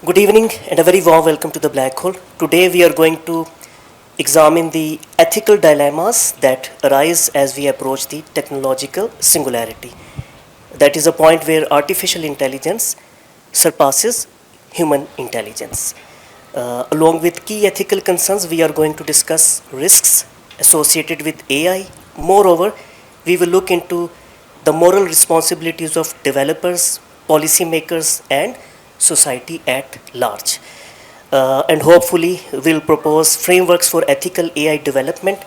Good evening and a very warm welcome to the Black Hole. Today we are going to examine the ethical dilemmas that arise as we approach the technological singularity. That is a point where artificial intelligence surpasses human intelligence. Along with key ethical concerns, we are going to discuss risks associated with AI. Moreover, we will look into the moral responsibilities of developers, policymakers, and society at large. And hopefully, we'll propose frameworks for ethical AI development,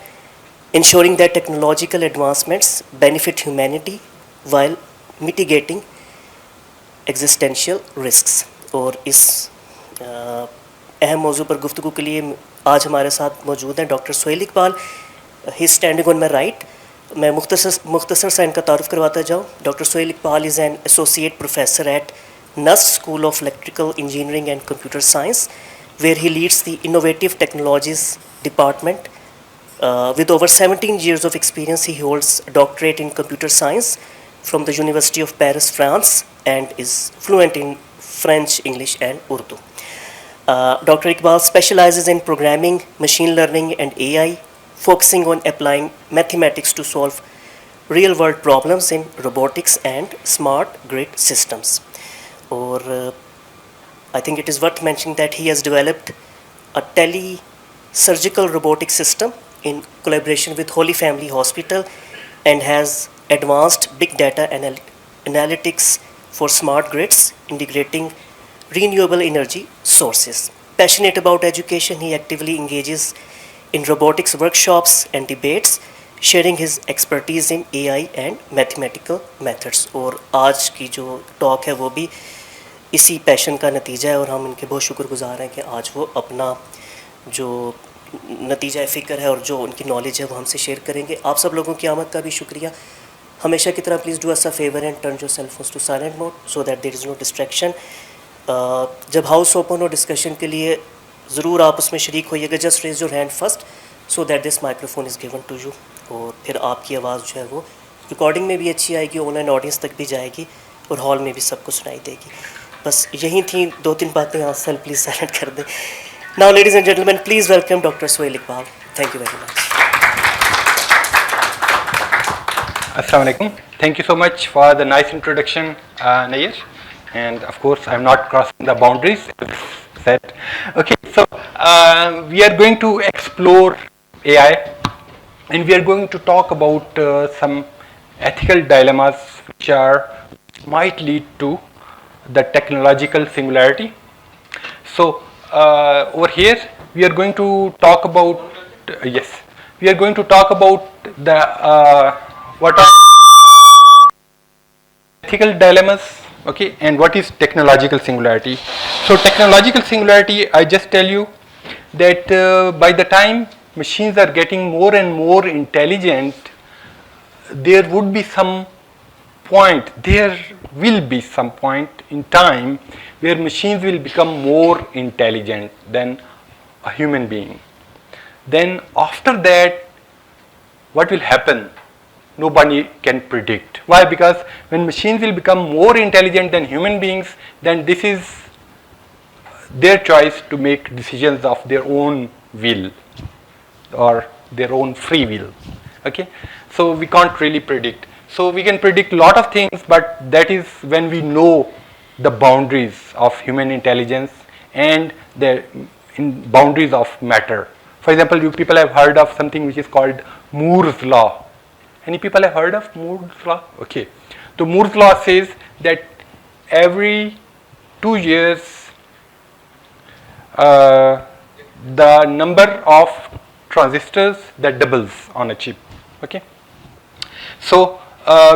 ensuring that technological advancements benefit humanity while mitigating existential risks. और इस अहम मौजू पर गुफ्तगू के लिए आज हमारे साथ मौजूद हैं doctor Sohail Iqbal. He standing on my right. मैं मुख्तसर सा इनका तारुफ करवाता जाऊँ. Doctor Sohail Iqbal is an associate professor at NUST School of Electrical Engineering and Computer Science, where he leads the Innovative Technologies Department. With over 17 years of experience, he holds a doctorate in computer science from the University of Paris, France, and is fluent in French, English, and Urdu. Dr. Iqbal specializes in programming, machine learning, and AI, focusing on applying mathematics to solve real-world problems in robotics and smart grid systems. Or I think it is worth mentioning that he has developed a tele-surgical robotic system in collaboration with Holy Family Hospital and has advanced big data analytics for smart grids, integrating renewable energy sources. Passionate about education, he actively engages in robotics workshops and debates, sharing his expertise in AI and mathematical methods. और आज की जो talk है वो भी इसी passion का नतीजा है और हम इनके बहुत शुक्रगुजार हैं कि आज वो अपना जो नतीजा फ़िक्र है और जो उनकी नॉलेज है वो हमसे शेयर करेंगे. आप सब लोगों की आमद का भी शुक्रिया. हमेशा की तरह please do us a favour and turn your cell phones to silent mode so that there is no distraction. जब हाउस ओपन हो डिस्कशन के लिए ज़रूर आप उसमें शरीक होइएगा. Just raise your hand first so that this microphone is given to you. और फिर आपकी आवाज़ जो है वो रिकॉर्डिंग में भी अच्छी आएगी, ऑनलाइन ऑडियंस तक भी जाएगी और हॉल में भी सबको सुनाई देगी. बस यही थी दो तीन बातें. यहाँ सेल प्लीज़ साइलेंट कर दें. Now ladies and gentleman please welcome doctor Sohail Iqbal. Thank you very much. Assalamu alaikum. Thank you so much for the nice introduction, Nair. And of course, I'm not crossing the boundaries, as said. Okay, so we are going to explore AI and we are going to talk about some ethical dilemmas which might lead to the technological singularity. So over here we are going to talk about we are going to talk about the what are ethical dilemmas, okay, and what is technological singularity. So technological singularity, I just tell you that by the time machines are getting more and more intelligent, there will be some point in time where machines will become more intelligent than a human being. Then after that, what will happen? Nobody can predict. Why? Because when machines will become more intelligent than human beings, then this is their choice to make decisions of their own will or their own free will. Okay, so we can't really predict. So we can predict a lot of things, but that is when we know the boundaries of human intelligence and the boundaries of matter. For example, you people have heard of something which is called Moore's law. Any people have heard of Moore's law? Okay. So Moore's law says that every 2 years the number of transistors that doubles on a chip. Okay. So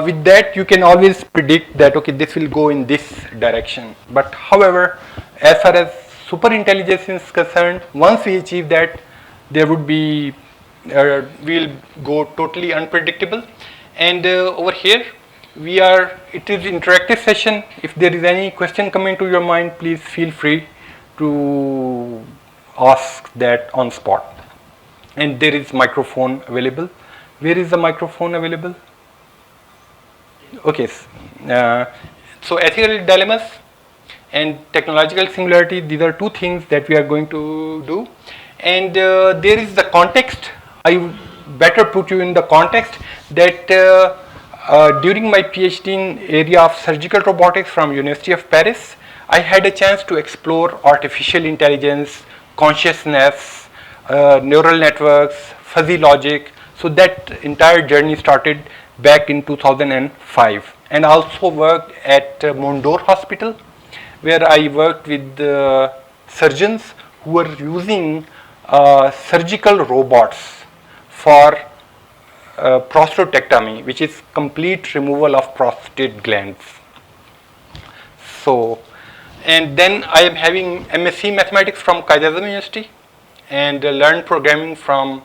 with that you can always predict that okay, this will go in this direction. But however, as far as super intelligence is concerned, once we achieve that, there would be we'll go totally unpredictable. And over here it is interactive session. If there is any question coming to your mind, please feel free to ask that on spot. And there is microphone available. Where is the microphone available? Okay. So ethical dilemmas and technological singularity. These are two things that we are going to do. And there is the context. I would better put you in the context that during my PhD in area of surgical robotics from University of Paris, I had a chance to explore artificial intelligence, consciousness, neural networks, fuzzy logic. So that entire journey started back in 2005, and also worked at Mondor Hospital, where I worked with surgeons who were using surgical robots for prostatectomy, which is complete removal of prostate glands. So, and then I am having MSc Mathematics from Quaid-e-Azam University, and learned programming from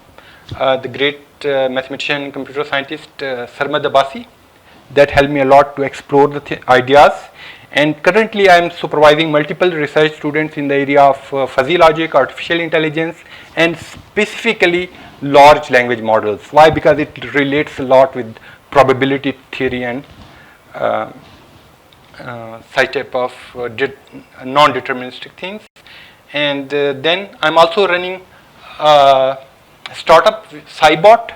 the great mathematician and computer scientist Sarmad Abbasi. That helped me a lot to explore the ideas. And currently I am supervising multiple research students in the area of fuzzy logic, artificial intelligence, and specifically large language models. Why? Because it relates a lot with probability theory and such type of non-deterministic things. And then I'm also running a startup Cybot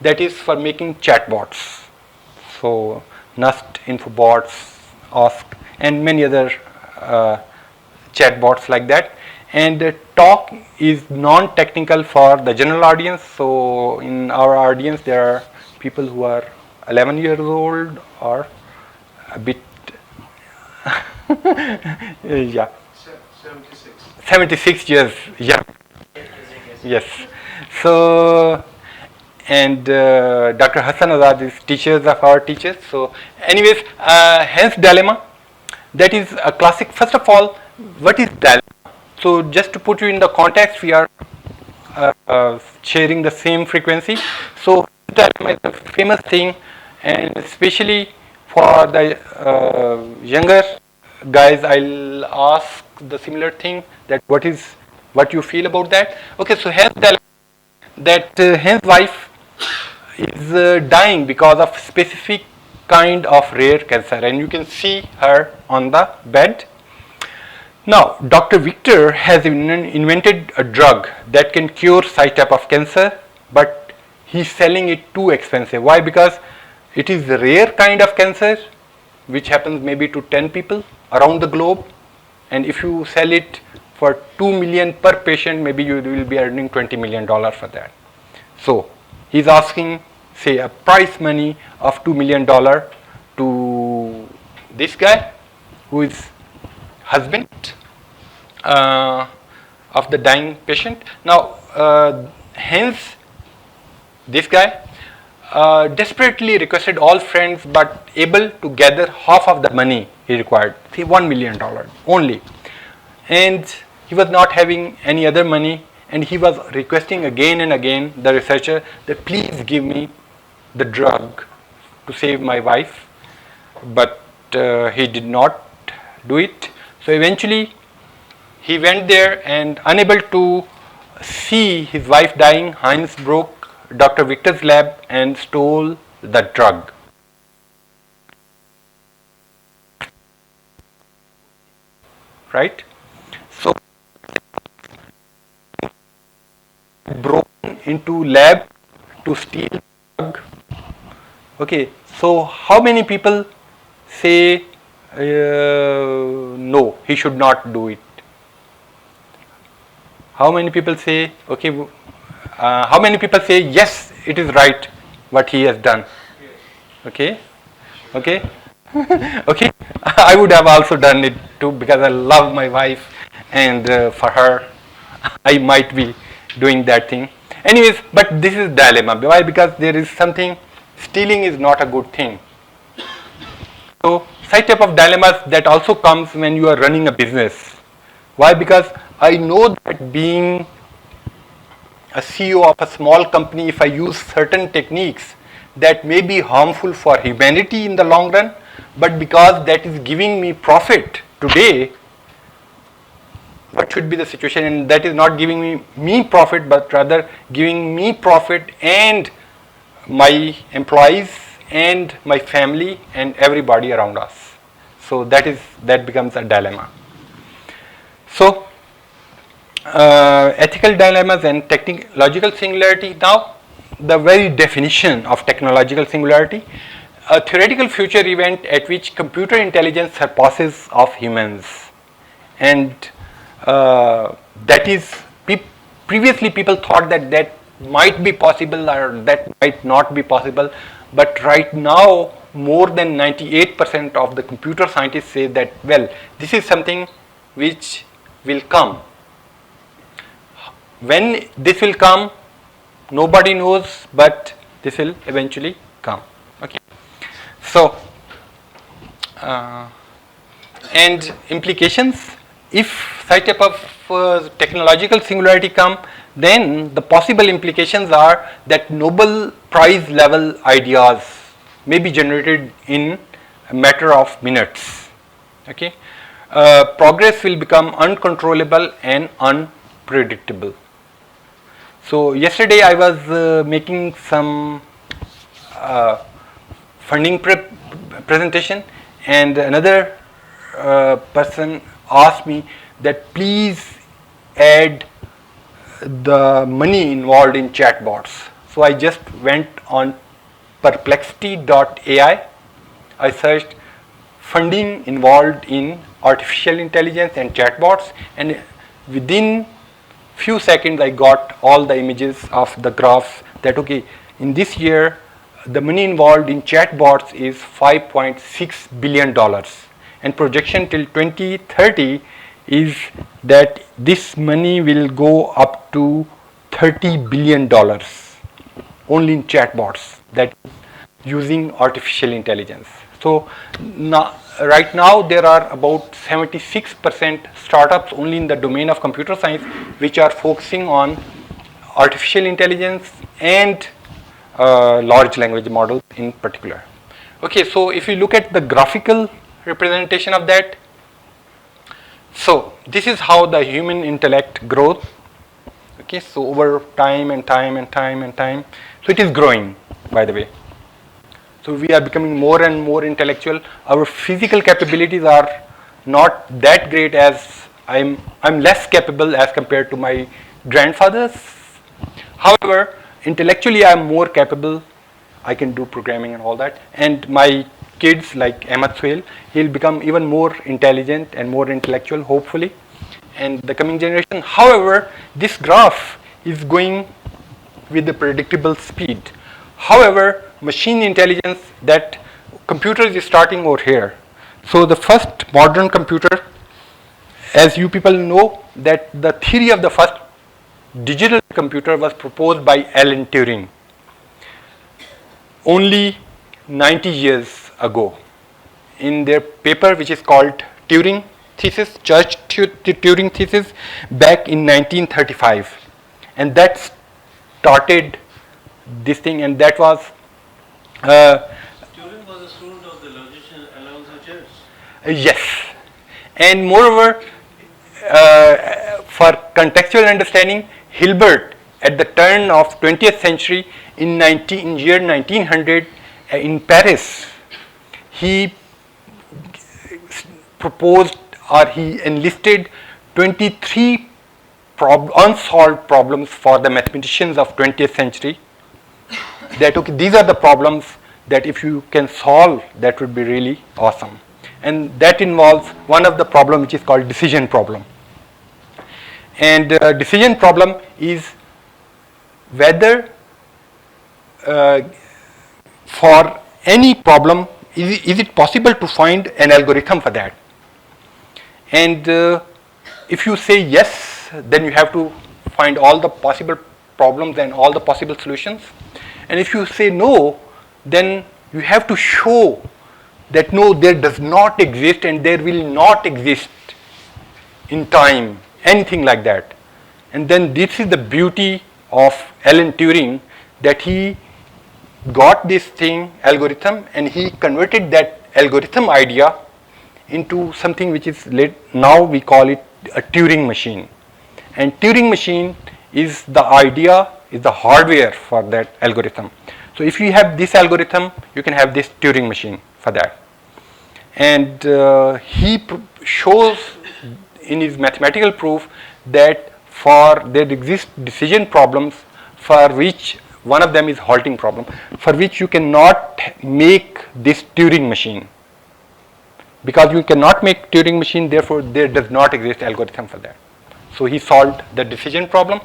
that is for making chatbots. So Nust, Infobots, Ask, and many other chatbots like that. And the talk is non-technical for the general audience. So in our audience, there are people who are 11 years old or a bit, yeah. 76 years, yeah. Yes. So, and Dr. Hassan Azad is teachers of our teachers. So, anyways, hence dilemma. That is a classic. First of all, what is dilemma? So, just to put you in the context, we are sharing the same frequency. So, dilemma is a famous thing, and especially for the younger guys, I'll ask the similar thing, that what you feel about that. Okay, so hence dilemma, that his wife is dying because of specific kind of rare cancer, and you can see her on the bed. Now, Dr. Victor has invented a drug that can cure such type of cancer, but he's selling it too expensive. Why? Because it is a rare kind of cancer which happens maybe to 10 people around the globe, and if you sell it for 2 million per patient, maybe you will be earning $20 million for that. So he's asking, say, a price money of $2 million to this guy who is husband of the dying patient. Now, hence this guy desperately requested all friends, but able to gather half of the money he required, say $1 million only. And he was not having any other money, and he was requesting again and again the researcher that please give me the drug to save my wife, but he did not do it. So eventually he went there, and unable to see his wife dying, Heinz broke Dr. Victor's lab and stole the drug. Right? So broken into lab to steal drug. Okay, so how many people say no, he should not do it? How many people say okay? How many people say yes, it is right what he has done? Okay, okay. Okay, I would have also done it too, because I love my wife, and for her I might be doing that thing. Anyways, but this is dilemma. Why? Because there is something, stealing is not a good thing. So such type of dilemmas that also comes when you are running a business. Why? Because I know that being a CEO of a small company, if I use certain techniques that may be harmful for humanity in the long run, but because that is giving me profit today, what should be the situation? And that is not giving me profit, but rather giving me profit and my employees and my family and everybody around us. So that becomes a dilemma. So, ethical dilemmas and technological singularity. Now, the very definition of technological singularity, a theoretical future event at which computer intelligence surpasses of humans, and that is, previously people thought that that might be possible or that might not be possible, but right now more than 98% of the computer scientists say that, well, this is something which will come. When this will come, nobody knows, but this will eventually come. Okay. So, and implications, if such type of technological singularity come, then the possible implications are that Nobel Prize level ideas may be generated in a matter of minutes. Okay. Progress will become uncontrollable and unpredictable. So, yesterday I was making some funding presentation, and another person asked me that please add the money involved in chatbots. So, I just went on perplexity.ai, I searched funding involved in artificial intelligence and chatbots, and within few seconds I got all the images of the graphs that, okay, in this year the money involved in chatbots is $5.6 billion, and projection till 2030 is that this money will go up to $30 billion only in chatbots, that using artificial intelligence. So now, right now there are about 76% startups only in the domain of computer science which are focusing on artificial intelligence and large language models in particular. Okay, so if you look at the graphical representation of that, so this is how the human intellect grows. Okay, so over time and time and time and time, so it is growing, by the way. So we are becoming more and more intellectual. Our physical capabilities are not that great, as I'm less capable as compared to my grandfathers. However, intellectually I'm more capable. I can do programming and all that. And my kids like Ahmed Suhail, he'll become even more intelligent and more intellectual, hopefully, and the coming generation. However, this graph is going with a predictable speed. However, machine intelligence, that computers is starting over here. So the first modern computer, as you people know, that the theory of the first digital computer was proposed by Alan Turing only 90 years ago in their paper which is called Turing thesis, Church Turing thesis, back in 1935, and that started this thing, and that was Turing was a student of the logician Alonzo Church. Yes, and moreover, for contextual understanding, Hilbert at the turn of 20th century in year 1900 in Paris, he proposed, or he enlisted 23 unsolved problems for the mathematicians of 20th century, that okay, these are the problems that if you can solve, that would be really awesome. And that involves one of the problem which is called decision problem. And decision problem is whether for any problem, is it possible to find an algorithm for that? And if you say yes, then you have to find all the possible problems and all the possible solutions. And if you say no, then you have to show that no, there does not exist and there will not exist in time, anything like that. And then this is the beauty of Alan Turing, that he got this thing, algorithm, and he converted that algorithm idea into something which is now we call it a Turing machine. And Turing machine is the idea, is the hardware for that algorithm. So if you have this algorithm, you can have this Turing machine for that. And he shows in his mathematical proof that for there exist decision problems for which one of them is halting problem, for which you cannot make this Turing machine. Because you cannot make Turing machine, therefore there does not exist algorithm for that. So he solved the decision problem.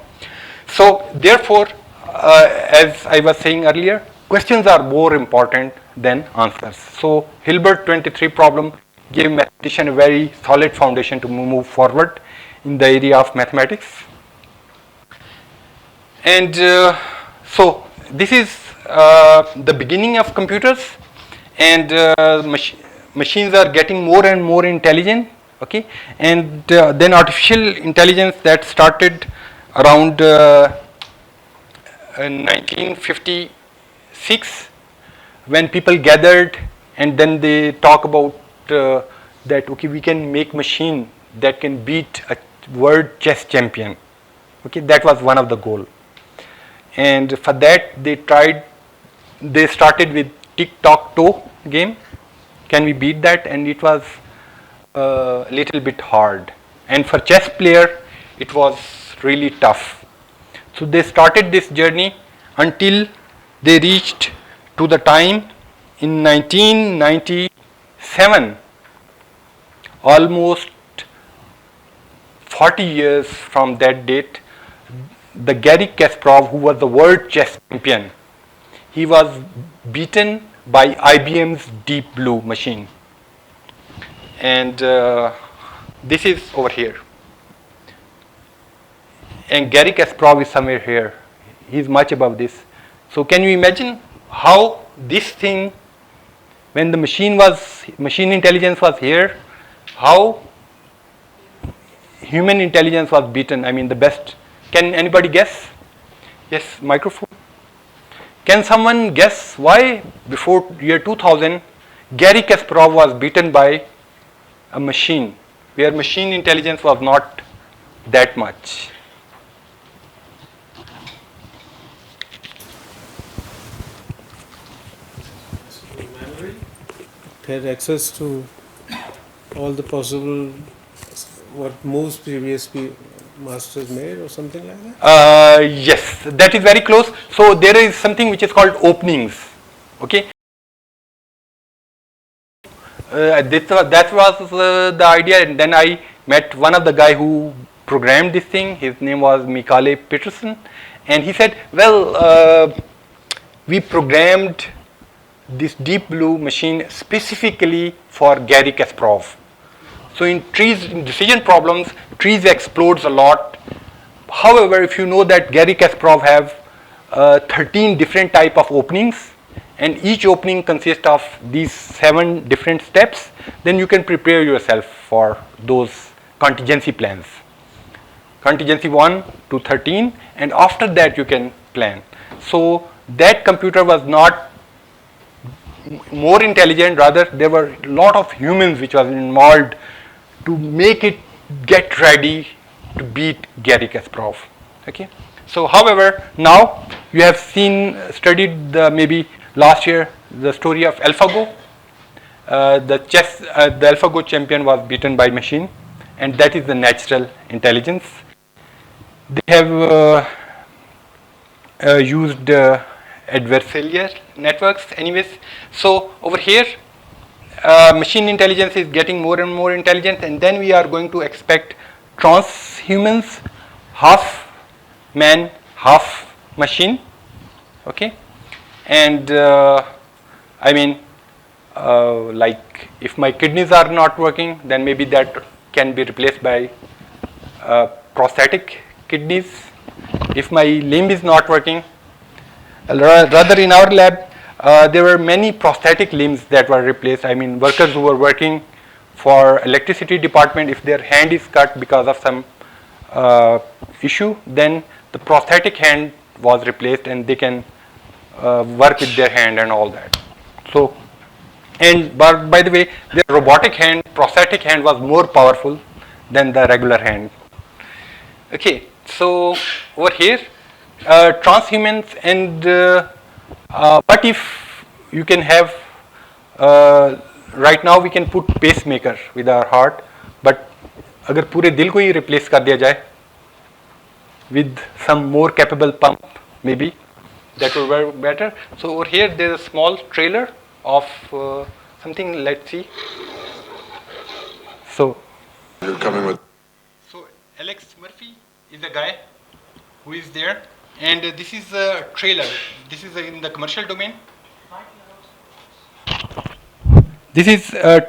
So therefore, as I was saying earlier, questions are more important than answers. So Hilbert 23 problem gave mathematician a very solid foundation to move forward in the area of mathematics. And so this is the beginning of computers, and machines are getting more and more intelligent. Okay, and then artificial intelligence that started around 1956, when people gathered and then they talk about that okay, we can make machine that can beat a world chess champion. Okay, that was one of the goal, and for that they started with tic-tac-toe game. Can we beat that? And it was a little bit hard, and for chess player it was really tough. So they started this journey until they reached to the time in 1997, almost 40 years from that date. The Garry Kasparov, who was the world chess champion, he was beaten by IBM's Deep Blue machine. And this is over here. And Garry Kasparov is somewhere here. He's much above this. So can you imagine how this thing, when the machine intelligence was here, how human intelligence was beaten? I mean, the best. Can anybody guess? Yes, microphone. Can someone guess why before year 2000 Garry Kasparov was beaten by a machine where machine intelligence was not that much? Memory? Had access to all the possible what moves previous masters made or something like that? Yes, that is very close. So there is something which is called openings. Okay. That was the idea, and then I met one of the guy who programmed this thing. His name was Mikael Peterson, and he said, well, we programmed this Deep Blue machine specifically for Garry Kasparov. So in decision problems, trees explodes a lot. However, if you know that Garry Kasparov have 13 different type of openings, and each opening consists of these 7 different steps, then you can prepare yourself for those contingency plans. Contingency 1 to 13, and after that you can plan. So that computer was not more intelligent, rather there were a lot of humans which was involved to make it get ready to beat Garry Kasparov. Okay. So however, now you have studied maybe last year the story of AlphaGo. The AlphaGo champion was beaten by machine, and that is the natural intelligence. They have used adversarial networks anyways. So over here, machine intelligence is getting more and more intelligent, and then we are going to expect transhumans, half man, half machine. Okay. And I mean, like if my kidneys are not working, then maybe that can be replaced by prosthetic kidneys. If my limb is not working, rather in our lab, there were many prosthetic limbs that were replaced. I mean, workers who were working for electricity department, if their hand is cut because of some issue, then the prosthetic hand was replaced, and they can work with their hand and all that. So, and by the way, the robotic hand, prosthetic hand was more powerful than the regular hand. Okay, so over here, transhumans, and what if you can have, right now we can put pacemaker with our heart, but اگر پورے دل کو ہی replace کر دیا جائے with some more capable pump, maybe that would work better. So over here there is a small trailer of something. Let's see. So You're coming with. So Alex Murphy is the guy who is there, and this is a trailer. This is in the commercial domain. This is a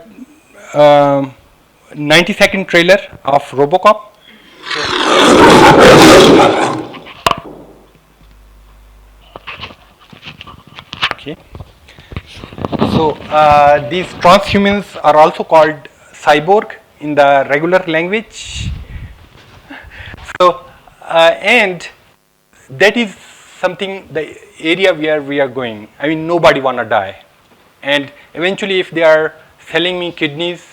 90-second trailer of Robocop. Okay. So these transhumans are also called cyborg in the regular language. So and that is something, the area where we are going. I mean, nobody wanna die, and eventually, if they are selling me kidneys,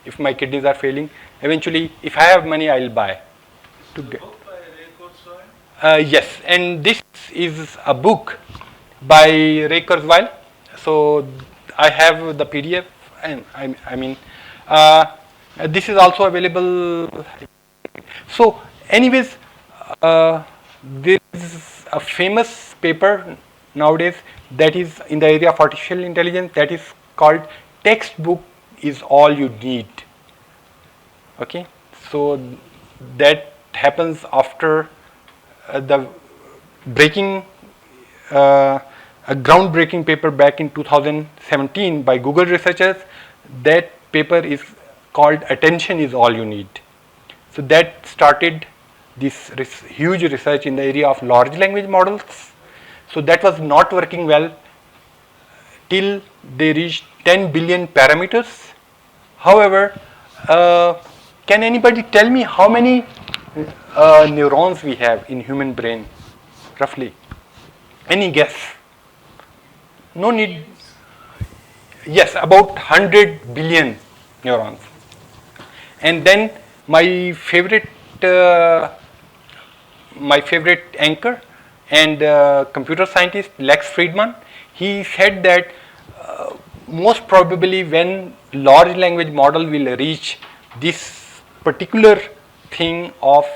if my kidneys are failing, eventually, if I have money, I'll buy. To get. Yes, and this is a book by Ray Kurzweil. So I have the PDF, and I mean, this is also available. So, anyways, there is a famous paper nowadays that is in the area of artificial intelligence, that is called "Textbook is all you need." Okay, so that happens after the breaking a groundbreaking paper back in 2017 by Google researchers. That paper is called "Attention is all you need." So that started this huge research in the area of large language models. So that was not working well till they reached 10 billion parameters. However, can anybody tell me how many neurons we have in human brain, roughly? Any guess? No need. Yes, about 100 billion neurons. And then my favorite anchor and computer scientist Lex Friedman, he said that most probably when large language model will reach this particular thing of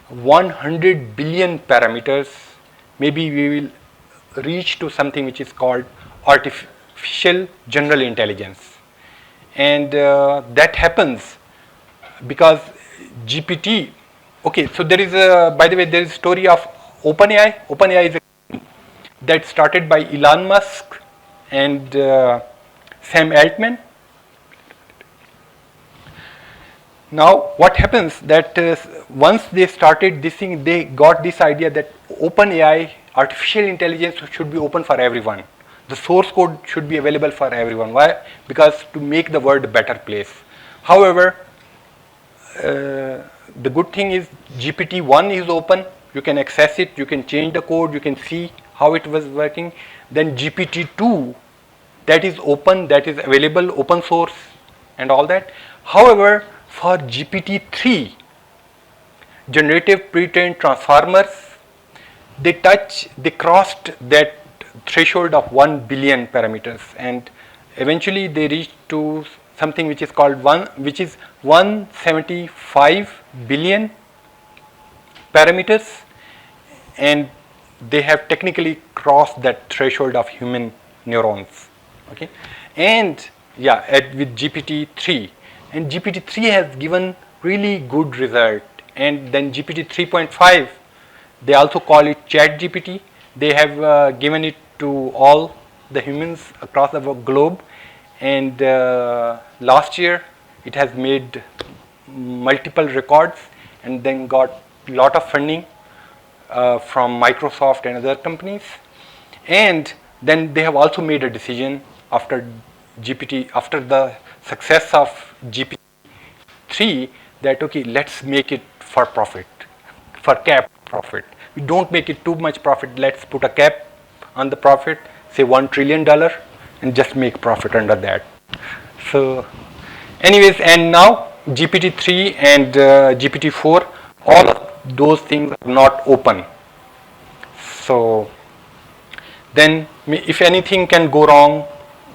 100 billion parameters, maybe we will reach to something which is called artificial general intelligence. And that happens because GPT, okay, so there is a, by the way, there is a story of OpenAI. OpenAI is a company that started by Elon Musk and Sam Altman. Now what happens that once they started this thing, they got this idea that OpenAI, artificial intelligence, should be open for everyone. The source code should be available for everyone. Why? Because to make the world a better place. However, the good thing is GPT-1 is open. You can access it, you can change the code, you can see how it was working. Then GPT-2, that is open, that is available, open source and all that. However, for GPT-3, generative pre-trained transformers, they crossed that threshold of 1 billion parameters, and eventually they reached to something which is called 175 billion parameters, and they have technically crossed that threshold of human neurons. Okay, and yeah, with GPT-3, and GPT-3 has given really good result, and then GPT 3.5, they also call it Chat GPT. They have given it to all the humans across the globe, and last year it has made multiple records and then got a lot of funding from Microsoft and other companies. And then they have also made a decision after the success of GPT-3, that okay, let's make it for profit, for cap profit. We don't make it too much profit, let's put a cap on the profit, say $1 trillion, and just make profit under that. So anyways, and now GPT-3 and GPT-4, all of those things are not open. So then if anything can go wrong,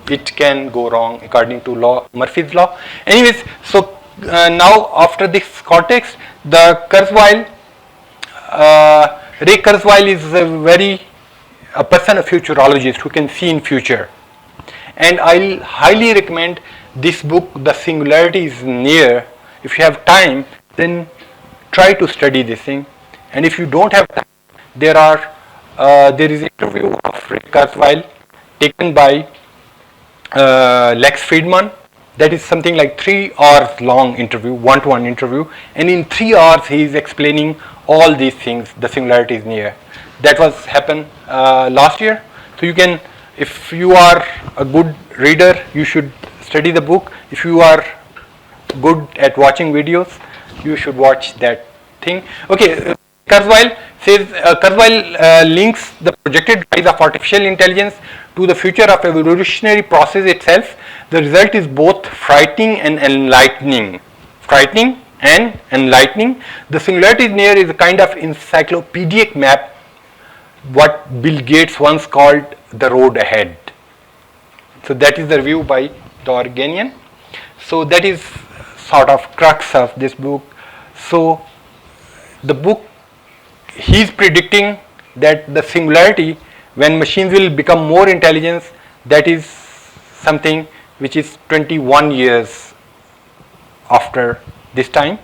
it can go wrong according to Murphy's law. Anyways, so now after this context, the Kurzweil, Ray Kurzweil is a person, a futurologist who can see in future. And I'll highly recommend this book, The Singularity is Near. If you have time, then try to study this thing. And if you don't have time, there is an interview of Ray Kurzweil taken by Lex Friedman. That is something like 3 hours long interview, one-to-one interview. And in 3 hours, he is explaining all these things, the singularity is near. That was happened last year. So you can, if you are a good reader, you should study the book. If you are good at watching videos, you should watch that thing. Okay, Kurzweil says, Kurzweil links the projected rise of artificial intelligence to the future of evolutionary process itself. The result is both frightening and enlightening. Frightening and enlightening. The singularity is near is a kind of encyclopedic map, what Bill Gates once called the road ahead. So that is the review by the Oregonian. So that is sort of crux of this book. So the book, he is predicting that the singularity, when machines will become more intelligent, that is something which is 21 years after this time.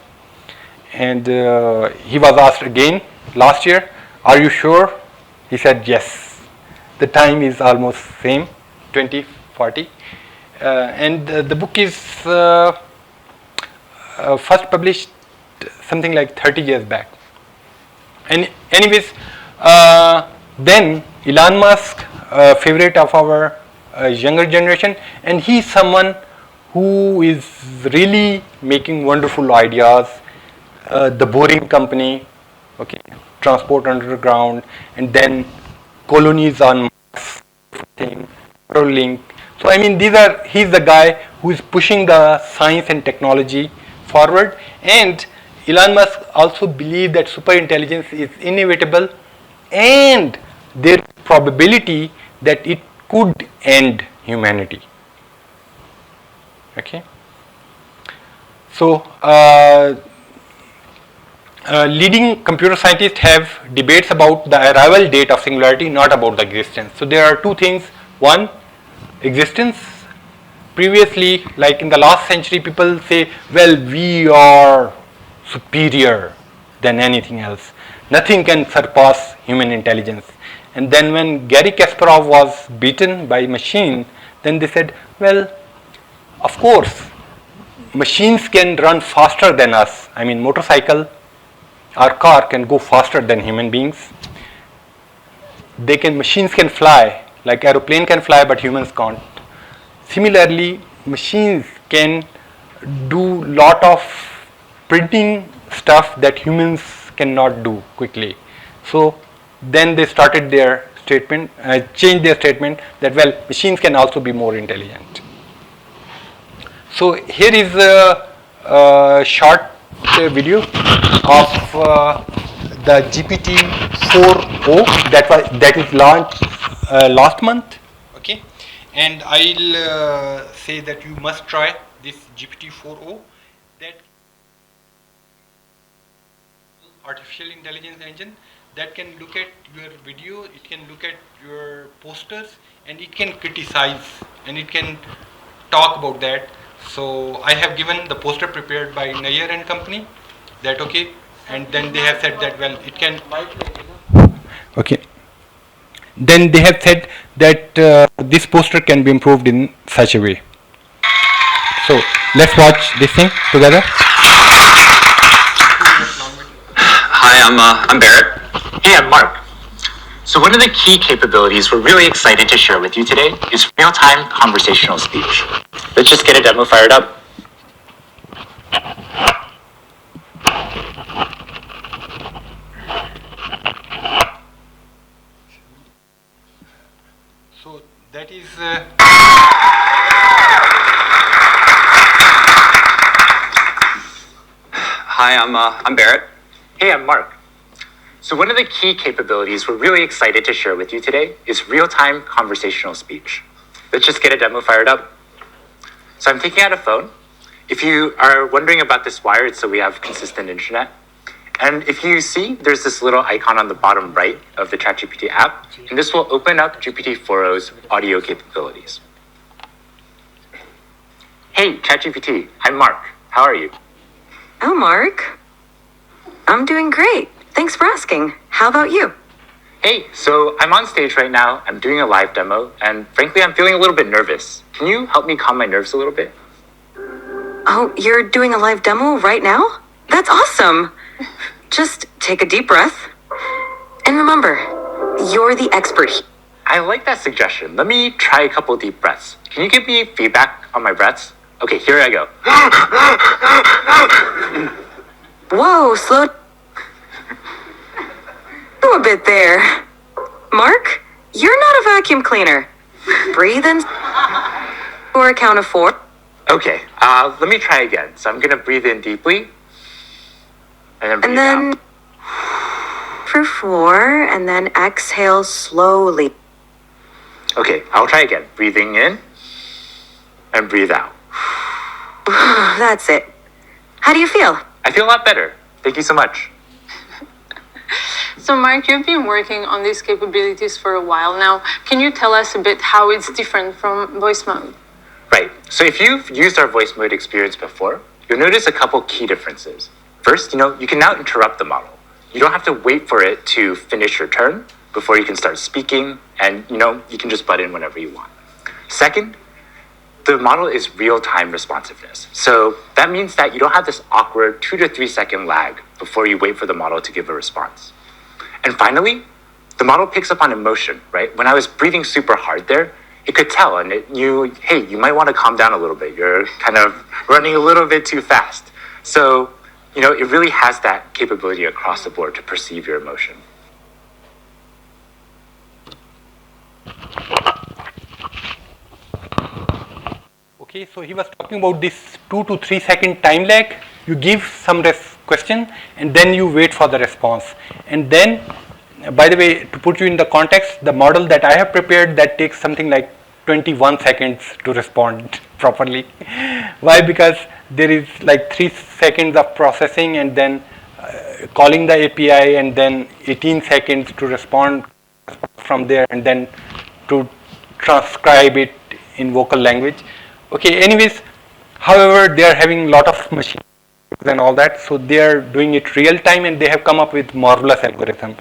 And he was asked again last year, are you sure? He said yes. The time is almost same, 2040. And the book is first published something like 30 years back. And anyways, then Elon Musk, favorite of our younger generation, and he is someone who is really making wonderful ideas. The Boring Company, okay, transport underground, and then colonies on Mars, thing, Neuralink. So I mean, he's the guy who is pushing the science and technology forward. And Elon Musk also believes that superintelligence is inevitable, and there is probability that it could end humanity. Okay. So leading computer scientists have debates about the arrival date of singularity, not about the existence. So there are two things. One, existence. Previously, like in the last century, people say, well, we are superior than anything else. Nothing can surpass human intelligence. And then when Garry Kasparov was beaten by machine, then they said, well, of course, machines can run faster than us. I mean, motorcycle or car can go faster than human beings. Machines can fly, like aeroplane can fly, but humans can't. Similarly, machines can do lot of printing stuff that humans cannot do quickly. So then they started their statement, changed their statement that, well, machines can also be more intelligent. So here is a short video of the GPT-4o that is launched last month. Okay, and I'll say that you must try this GPT-4o. That artificial intelligence engine that can look at your video, it can look at your posters, and it can criticize, and it can talk about that. So I have given the poster prepared by Nair and company, that okay, and then they have said that, well, it can, okay, then they have said that this poster can be improved in such a way. So let's watch this thing together. Hi, I'm Barrett. Hey, I'm Mark. So one of the key capabilities we're really excited to share with you today is real-time conversational speech. Let's just get a demo fired up. So that is Hi, I'm Barrett. Hey, I'm Mark. So one of the key capabilities we're really excited to share with you today is real-time conversational speech. Let's just get a demo fired up. So I'm taking out a phone, If you are wondering about this wire, it's so we have consistent internet. And if you see, there's this little icon on the bottom right of the ChatGPT app, and this will open up GPT-4o's audio capabilities. Hey, ChatGPT, I'm Mark. How are you? Oh, Mark. I'm doing great. Thanks for asking. How about you? Hey, so I'm on stage right now. I'm doing a live demo, and frankly, I'm feeling a little bit nervous. Can you help me calm my nerves a little bit? Oh, you're doing a live demo right now? That's awesome. Just take a deep breath. And remember, you're the expert. I like that suggestion. Let me try a couple deep breaths. Can you give me feedback on my breaths? Okay, here I go. Whoa, slow a bit there. Mark, you're not a vacuum cleaner. Breathe in for a count of 4. Okay, let me try again. So I'm gonna breathe in deeply, and then breathe And then out. for 4, and then exhale slowly. Okay, I'll try again. Breathing in, and breathe out. That's it. How do you feel? I feel a lot better. Thank you so much. So Mark, you've been working on these capabilities for a while now. Can you tell us a bit how it's different from voice mode? Right, so if you've used our voice mode experience before, you'll notice a couple key differences. First, you can now interrupt the model. You don't have to wait for it to finish your turn before you can start speaking, and you can just butt in whenever you want. Second, the model is real-time responsiveness. So that means that you don't have this awkward 2 to 3 second lag before you wait for the model to give a response. And finally, the model picks up on emotion, right? When I was breathing super hard there, it could tell, and it knew, hey, you might want to calm down a little bit. You're kind of running a little bit too fast. So, it really has that capability across the board to perceive your emotion. Okay, so he was talking about this 2 to 3 second time lag. You give some question and then you wait for the response. And then, by the way, to put you in the context, the model that I have prepared, that takes something like 21 seconds to respond properly. Why? Because there is like 3 seconds of processing and then calling the API, and then 18 seconds to respond from there, and then to transcribe it in vocal language. Okay, anyways, however, they are having a lot of machine and all that, so they are doing it real time, and they have come up with marvelous algorithm.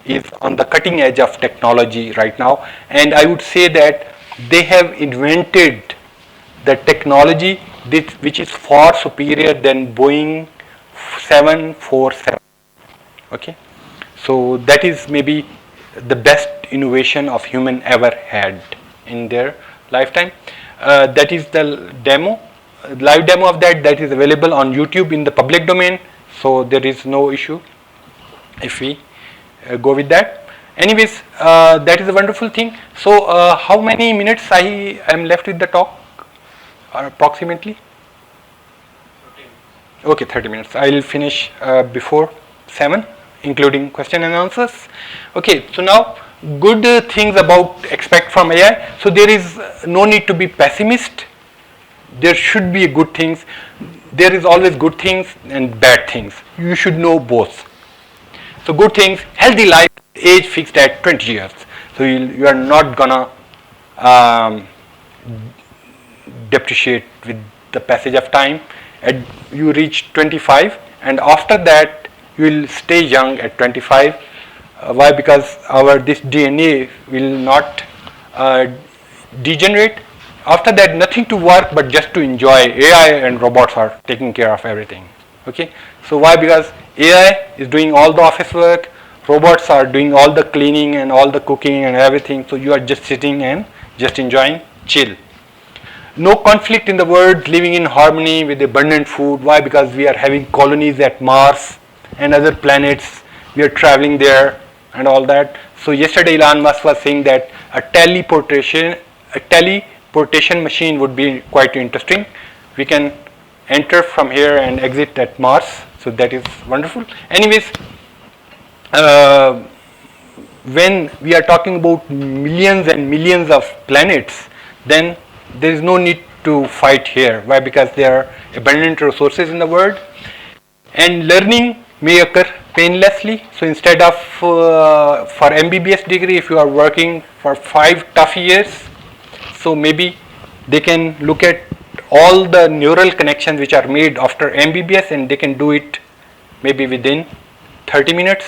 Is on the cutting edge of technology right now, and I would say that they have invented the technology which is far superior than Boeing 747. Okay, so that is maybe the best innovation of human ever had in their lifetime. That is the demo, live demo of that is available on YouTube in the public domain, so there is no issue if we go with that. Anyways, that is a wonderful thing. So how many minutes I am left with the talk approximately? Okay, 30 minutes. I will finish before 7, including question and answers. Okay, so now good things about expect from AI. So there is no need to be pessimist. There should be good things. There is always good things and bad things. You should know both. So good things, healthy life, age fixed at 20 years. So you are not gonna depreciate with the passage of time. You reach 25, and after that you will stay young at 25. Why? Because this DNA will not degenerate. After that, nothing to work but just to enjoy. AI and robots are taking care of everything. Okay. So why? Because AI is doing all the office work. Robots are doing all the cleaning and all the cooking and everything. So you are just sitting and just enjoying, chill. No conflict in the world, living in harmony with abundant food. Why? Because we are having colonies at Mars and other planets. We are traveling there and all that. So yesterday Elon Musk was saying that a teleportation machine would be quite interesting. We can enter from here and exit at Mars. So that is wonderful. Anyways, when we are talking about millions and millions of planets, then there is no need to fight here. Why? Because there are abundant resources in the world, and learning may occur painlessly. So instead of for MBBS degree, if you are working for 5 tough years, so maybe they can look at all the neural connections which are made after MBBS, and they can do it maybe within 30 minutes.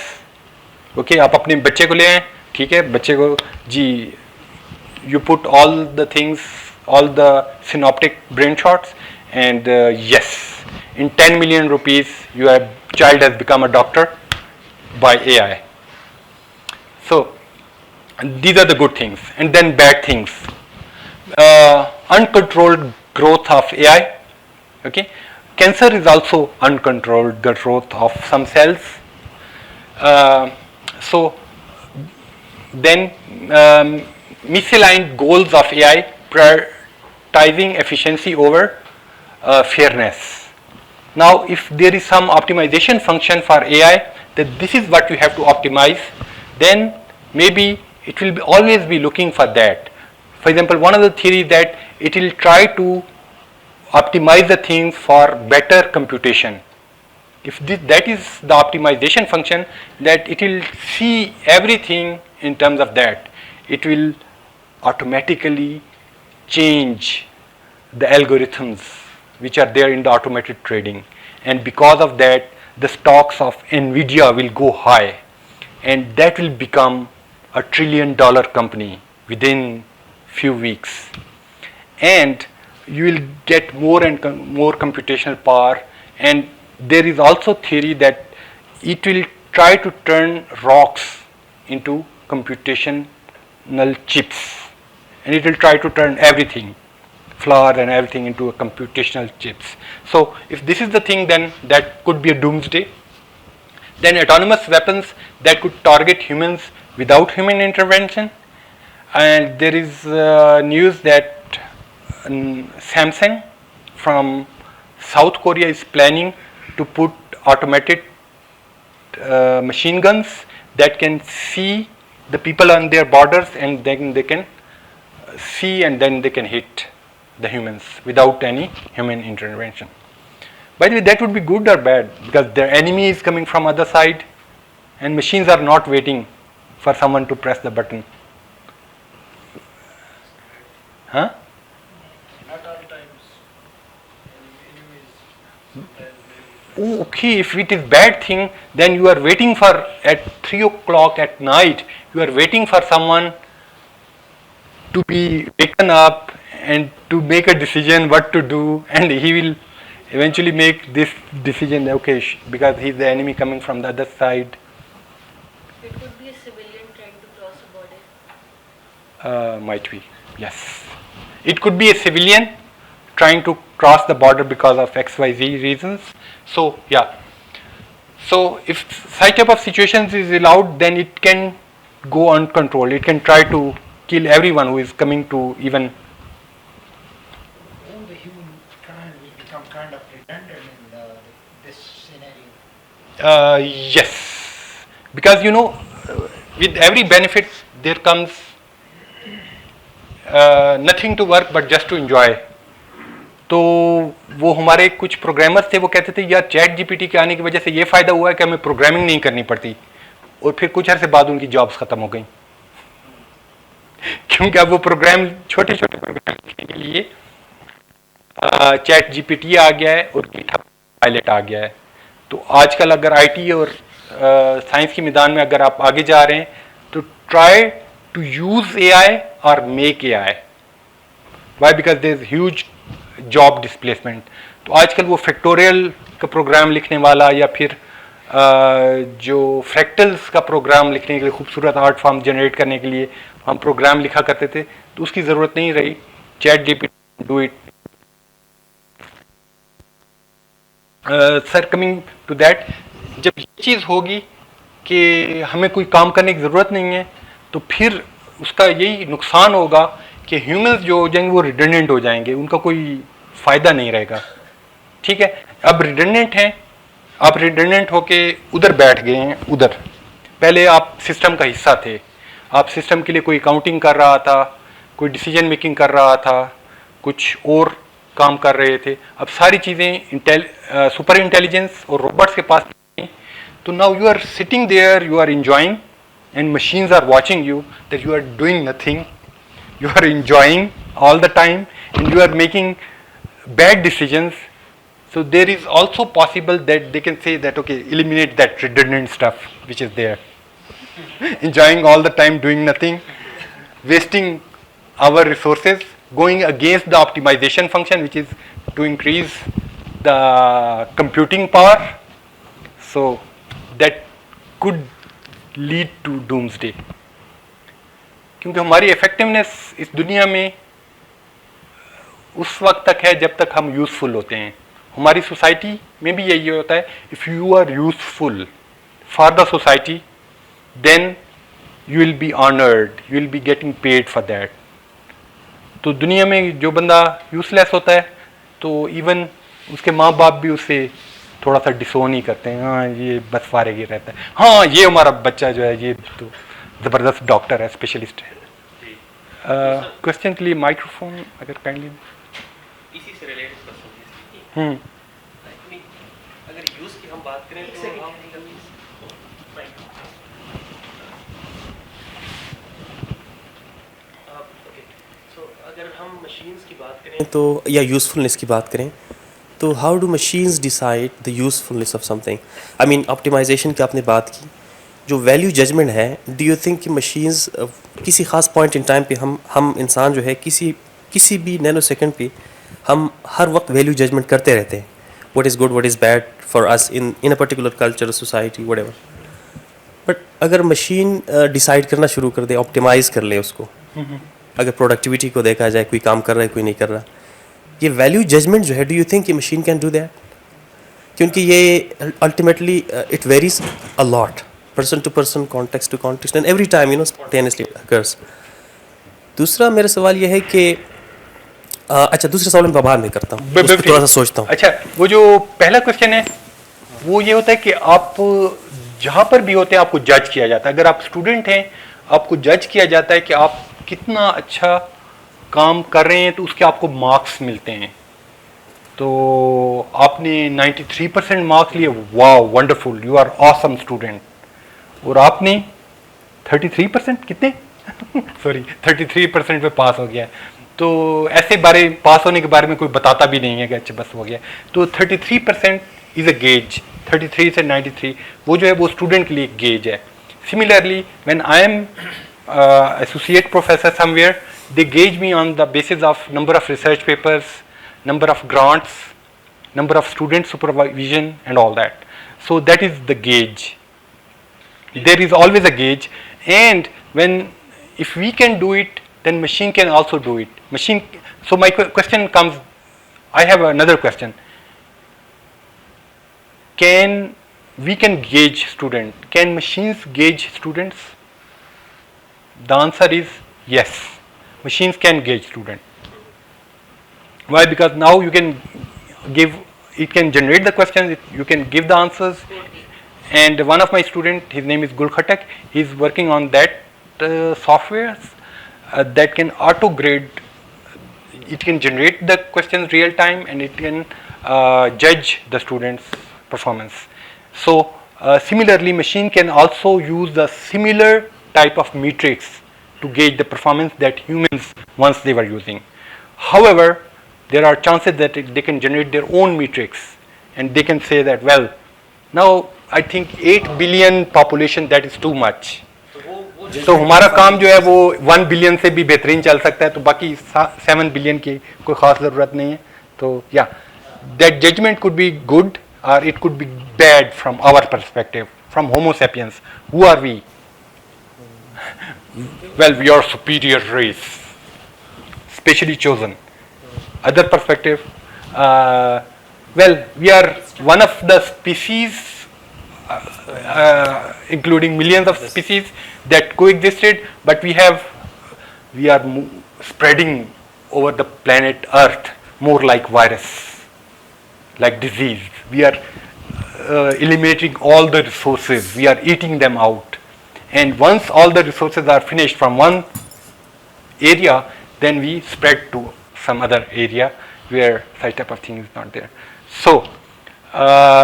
Okay, آپ اپنے بچے کو لے آئیں, ٹھیک ہے, بچے کو جی you put all the things, all the synoptic brain shots, and yes, in 10 million rupees your child has become a doctor by AI. So these are the good things. And then bad things, uncontrolled growth of AI. Okay, cancer is also uncontrolled growth of some cells. So then misaligned goals of AI, prioritizing efficiency over fairness. Now if there is some optimization function for AI, that this is what you have to optimize, then maybe it will always be looking for that. For example, one of the theories that it will try to optimize the things for better computation. If that is the optimization function, that it will see everything in terms of that, it will automatically change the algorithms which are there in the automated trading, and because of that the stocks of Nvidia will go high, and that will become a $1 trillion company within few weeks, and you will get more and more computational power. And there is also theory that it will try to turn rocks into computational chips, and it will try to turn everything, flour and everything, into a computational chips. So if this is the thing, then that could be a doomsday. Then autonomous weapons that could target humans without human intervention. And there is news that Samsung from South Korea is planning to put automated machine guns that can see the people on their borders, and then they can see and then they can hit the humans without any human intervention. By the way, that would be good or bad, because their enemy is coming from other side, and machines are not waiting for someone to press the button. Huh? Not all times. Okay, if it is bad thing, then you are waiting for, at 3 o'clock at night, you are waiting for someone to be waken up and to make a decision what to do, and he will eventually make this decision, okay, because he is the enemy coming from the other side. It could be a civilian trying to cross a border. Might be, yes. It could be a civilian trying to cross the border because of XYZ reasons. So yeah. So if such type of situations is allowed, then it can go uncontrolled. It can try to kill everyone who is coming to even. Then the humankind will become kind of redundant in this scenario. Yes, because with every benefit there comes nothing to work but just to enjoy. تو وہ ہمارے کچھ programmers تھے, وہ کہتے تھے یار chat G P T کے آنے کی وجہ سے یہ فائدہ ہوا ہے کہ ہمیں پروگرامنگ نہیں کرنی پڑتی, اور پھر کچھ عرصے بعد ان کی جابس ختم ہو گئیں, کیونکہ اب وہ پروگرام چھوٹے چھوٹے پروگرام لکھنے کے لیے چیٹ جی پی ٹی آ گیا ہے اور پائلٹ آ گیا ہے. تو آج کل اگر آئی ٹی اور سائنس کی میدان میں اگر آپ آگے جا رہے ہیں تو try to use A I اور make A I. Why? Because there is huge job displacement. تو آج کل وہ فیکٹوریل کا پروگرام لکھنے والا, یا پھر جو فریکٹلس کا پروگرام لکھنے کے لیے, خوبصورت آرٹ فارم جنریٹ کرنے کے لیے ہم پروگرام لکھا کرتے تھے, تو اس کی ضرورت نہیں رہی. ChatGPT do it. Sir coming to that, جب یہ چیز ہوگی کہ ہمیں کوئی کام کرنے کی ضرورت نہیں ہے, تو پھر اس کا یہی نقصان ہوگا کہ ہیومنز جو ہو جائیں گے وہ ریڈنڈنٹ ہو جائیں گے, ان کا کوئی فائدہ نہیں رہے گا. ٹھیک ہے, اب ریڈنڈنٹ ہیں, آپ ریڈنڈنٹ ہو کے ادھر بیٹھ گئے ہیں. ادھر پہلے آپ سسٹم کا حصہ تھے, آپ سسٹم کے لیے کوئی اکاؤنٹنگ کر رہا تھا, کوئی ڈیسیجن میکنگ کر رہا تھا, کچھ اور काम कर रहे थे, अब सारी चीज़ें सुपर इंटेलिजेंस और रोबोट्स के पास हैं. तो now you are sitting there, you are enjoying, and machines are watching you that you are doing nothing, you are enjoying all the time, and you are making bad decisions. So there is also possible that they can say that, okay, eliminate that redundant stuff which is there. Enjoying all the time, doing nothing, wasting our resources, going against the optimization function, which is to increase the computing power. So that could lead to doomsday. क्योंकि हमारी effectiveness इस दुनिया में उस वक्त तक है जब तक हम यूजफुल होते हैं. हमारी सोसाइटी में भी यही होता है, if you are useful for the society then you will be honoured, you will be getting paid for that. तो दुनिया में जो बंदा यूजलेस होता है तो इवन उसके माँ बाप भी उससे थोड़ा सा डिसोन ही करते हैं, हाँ ये बस फारिग ही रहता है, हाँ ये हमारा बच्चा जो है ये तो ज़बरदस्त डॉक्टर है, स्पेशलिस्ट है. क्वेश्चन के लिए माइक्रोफोन अगर काइंडली. इसी से रिलेटेड क्वेश्चन है. अगर यूज की हम बात करें तो हम अगर हम मशीन्स की बात करें तो या यूजफुलनेस की बात करें तो how do machines decide the usefulness of something. I mean optimisation की आपने बात की, जो वैल्यू जजमेंट है, डू यू थिंक कि मशीन्स किसी ख़ास पॉइंट इन टाइम पे हम इंसान जो है किसी भी नैनो सेकंड पे हम हर वक्त वैल्यू जजमेंट करते रहते हैं, what is good what is bad for us in a particular culture society whatever. But अगर मशीन डिसाइड करना शुरू कर दे, ऑप्टिमाइज़ कर ले उसको, अगर प्रोडक्टिविटी को देखा जाए, कोई काम कर रहा है कोई नहीं कर रहा, ये वैल्यू जजमेंट जो है, डू यू थिंक कि मशीन कैन डू दैट? क्योंकि ये ultimately it varies a lot, person to person, context to context, and every time spontaneously occurs. दूसरा मेरा सवाल ये है कि अच्छा दूसरा सवाल मैं बाद में करता हूँ, थोड़ा सा सोचता हूँ. अच्छा, वो जो पहला क्वेश्चन है वो ये होता है कि आप जहाँ पर भी होते हैं आपको जज किया जाता है. अगर आप स्टूडेंट हैं आपको जज किया जाता है कि आप कितना अच्छा काम कर रहे हैं, तो उसके आपको मार्क्स मिलते हैं. तो आपने 93% मार्क्स लिए, वाह wonderful, you are awesome student. और आपने 33% कितने सॉरी 33% पे पास हो गया. तो ऐसे पास होने के बारे में कोई बताता भी नहीं है कि अच्छा बस हो गया. तो 33% इज़ अ गेज. 33 से 93 वो जो है वो स्टूडेंट के लिए गेज है. Similarly when I am associate professor somewhere, they gauge me on the basis of number of research papers, number of grants, number of student supervision and all that. So that is the gauge. There is always a gauge, and if we can do it, then machine can also do it. So my question comes, I have another question. We can gauge student? Can machines gauge students? The answer is yes. Machines can gauge student. Why? Because now you can it can generate the questions, you can give the answers. And one of my students, his name is Gul Khatak, he is working on that software that can auto grade. It can generate the questions real time, and it can judge the students' performance. So similarly, machine can also use the similar type of metrics to gauge the performance that humans once they were using. However, there are chances that they can generate their own metrics, and they can say that, well, now I think 8 billion population, that is too much. तो हमारा काम जो है वो 1 billion से भी बेहतरीन चल सकता है, तो बाकी 7 बिलियन की कोई ख़ास ज़रूरत नहीं है. तो या that judgment could be good or it could be bad from our perspective, from Homo sapiens. Who are we? Well, we are superior race, specially chosen. Other perspective, well, we are one of the species, including millions of species that coexisted, but we are spreading over the planet Earth more like virus, like disease. We are eliminating all the resources, we are eating them out, and once all the resources are finished from one area, then we spread to some other area, where such type of thing is not there. So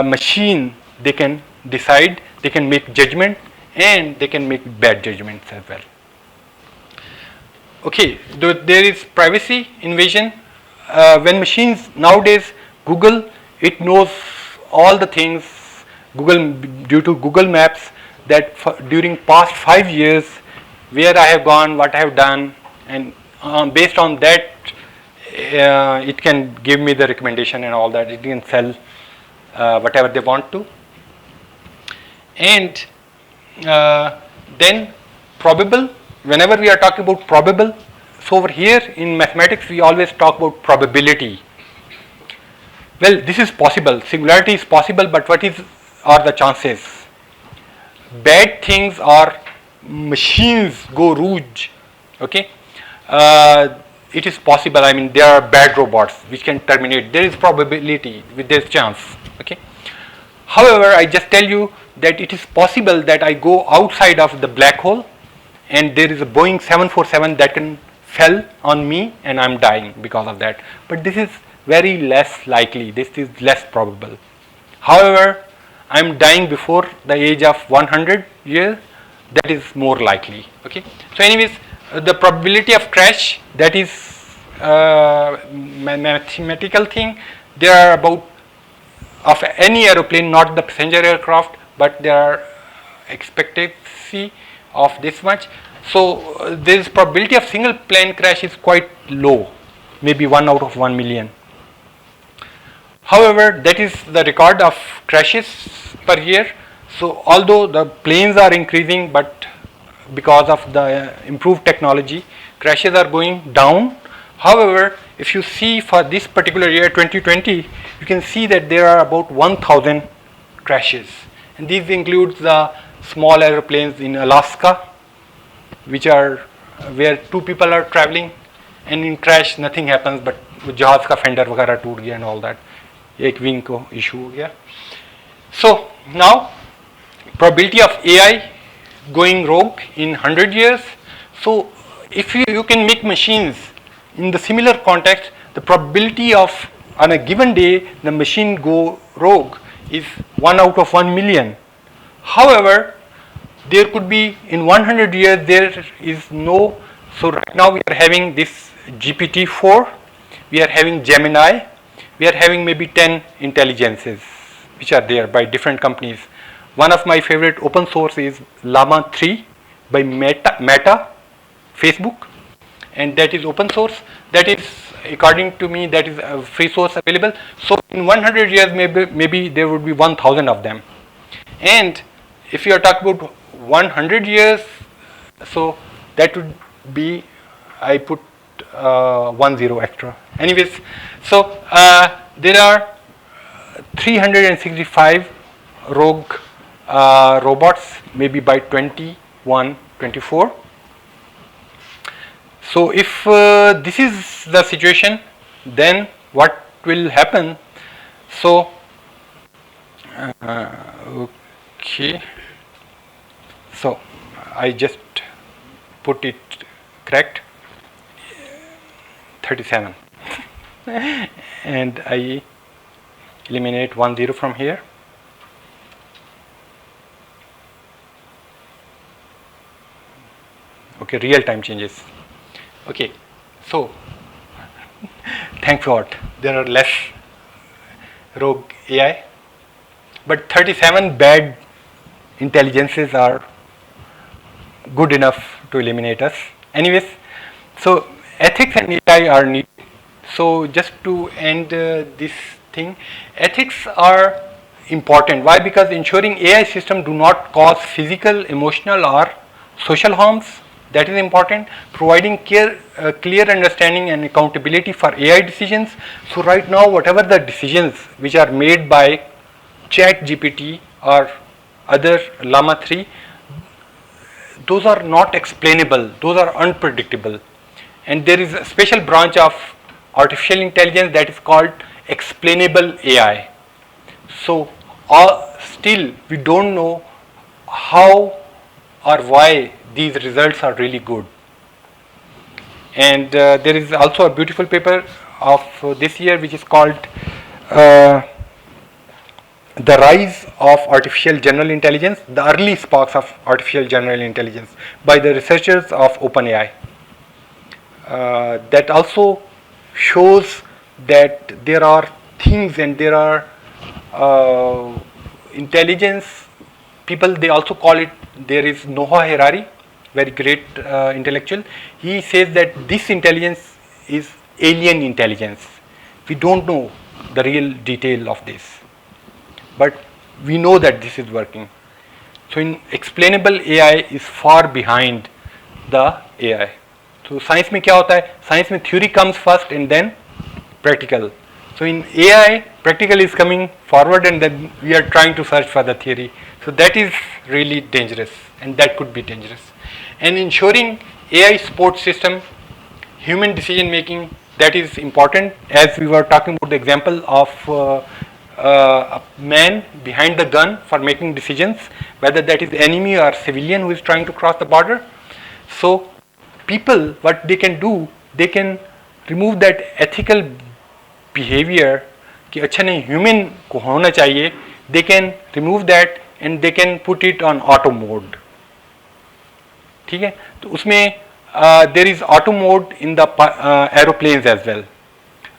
machine, they can decide, they can make judgment, and they can make bad judgments as well. Okay, there is privacy invasion. When machines nowadays, Google, it knows all the things, Google, due to Google Maps, that during past 5 years, where I have gone, what I have done, and based on that, it can give me the recommendation and all that. It can sell whatever they want to. And then probable, whenever we are talking about probable, so over here in mathematics we always talk about probability. Well, this is possible, singularity is possible, but what are the chances? Bad things are machines go rouge, okay? It is possible, I mean there are bad robots which can terminate, there is probability, there is chance, okay? However, I just tell you that it is possible that I go outside of the black hole and there is a Boeing 747 that can fell on me and I am dying because of that. But this is very less likely, this is less probable. However, I am dying before the age of 100 years, that is more likely, okay. So anyways, the probability of crash, that is mathematical thing. There are about, of any aeroplane, not the passenger aircraft, but there are expectancy of this much. So this probability of single plane crash is quite low, maybe 1 out of 1 million. However, that is the record of crashes per year. So although the planes are increasing, but because of the improved technology, crashes are going down. However, if you see for this particular year 2020, you can see that there are about 1,000 crashes, and these includes the small aeroplanes in Alaska, which are where 2 people are traveling, and in crash nothing happens, but जहाज का fender वगैरह टूट गया and all that, एक wing को issue हो गया. So now probability of AI going rogue in 100 years. So if you can make machines in the similar context, the probability of on a given day the machine go rogue is 1 out of 1 million. However, there could be in 100 years there is no. So right now we are having this GPT-4, we are having Gemini, we are having maybe 10 intelligences which are there by different companies. One of my favorite open source is Llama 3 by Meta, Facebook, and that is open source. That is, according to me, that is a free source available. So in 100 years maybe there would be 1,000 of them. And if you are talking about 100 years, so that would be, I put 10 extra. Anyways, so there are 365 rogue robots, maybe by 21-24. So if this is the situation, then what will happen? So okay, so I just put it correct, 37 and I eliminate 10 from here. Okay, real time changes. Okay, so thank God there are less rogue AI, but 37 bad intelligences are good enough to eliminate us. Anyways, so ethics and AI are needed. So just to end this thing, ethics are important. Why? Because ensuring AI systems do not cause physical, emotional or social harms, that is important. Providing clear understanding and accountability for AI decisions. So right now whatever the decisions which are made by ChatGPT or other Llama 3, those are not explainable, those are unpredictable. And there is a special branch of artificial intelligence that is called explainable AI. So still we don't know how or why these results are really good. And there is also a beautiful paper of this year, which is called The Rise of Artificial General Intelligence, the Early Sparks of Artificial General Intelligence, by the researchers of OpenAI. That also shows that there are things and there are intelligence people, they also call it, there is Noah Harari, very great intellectual. He says that this intelligence is alien intelligence. We don't know the real detail of this, but we know that this is working. So in explainable AI is far behind the AI. So science में क्या होता है? Science में theory comes first and then practical. So in AI, practical is coming forward and then we are trying to search for the theory. So that is really dangerous, and that could be dangerous. And ensuring AI support system, human decision making, that is important. As we were talking about the example of a man behind the gun for making decisions, whether that is enemy or civilian who is trying to cross the border. So people, what they can do, they can remove that ethical behavior कि अच्छा नहीं human को होना चाहिए, they can remove that and they can put it on auto mode. ठीक है, तो उसमें there is auto mode in the aeroplanes as well,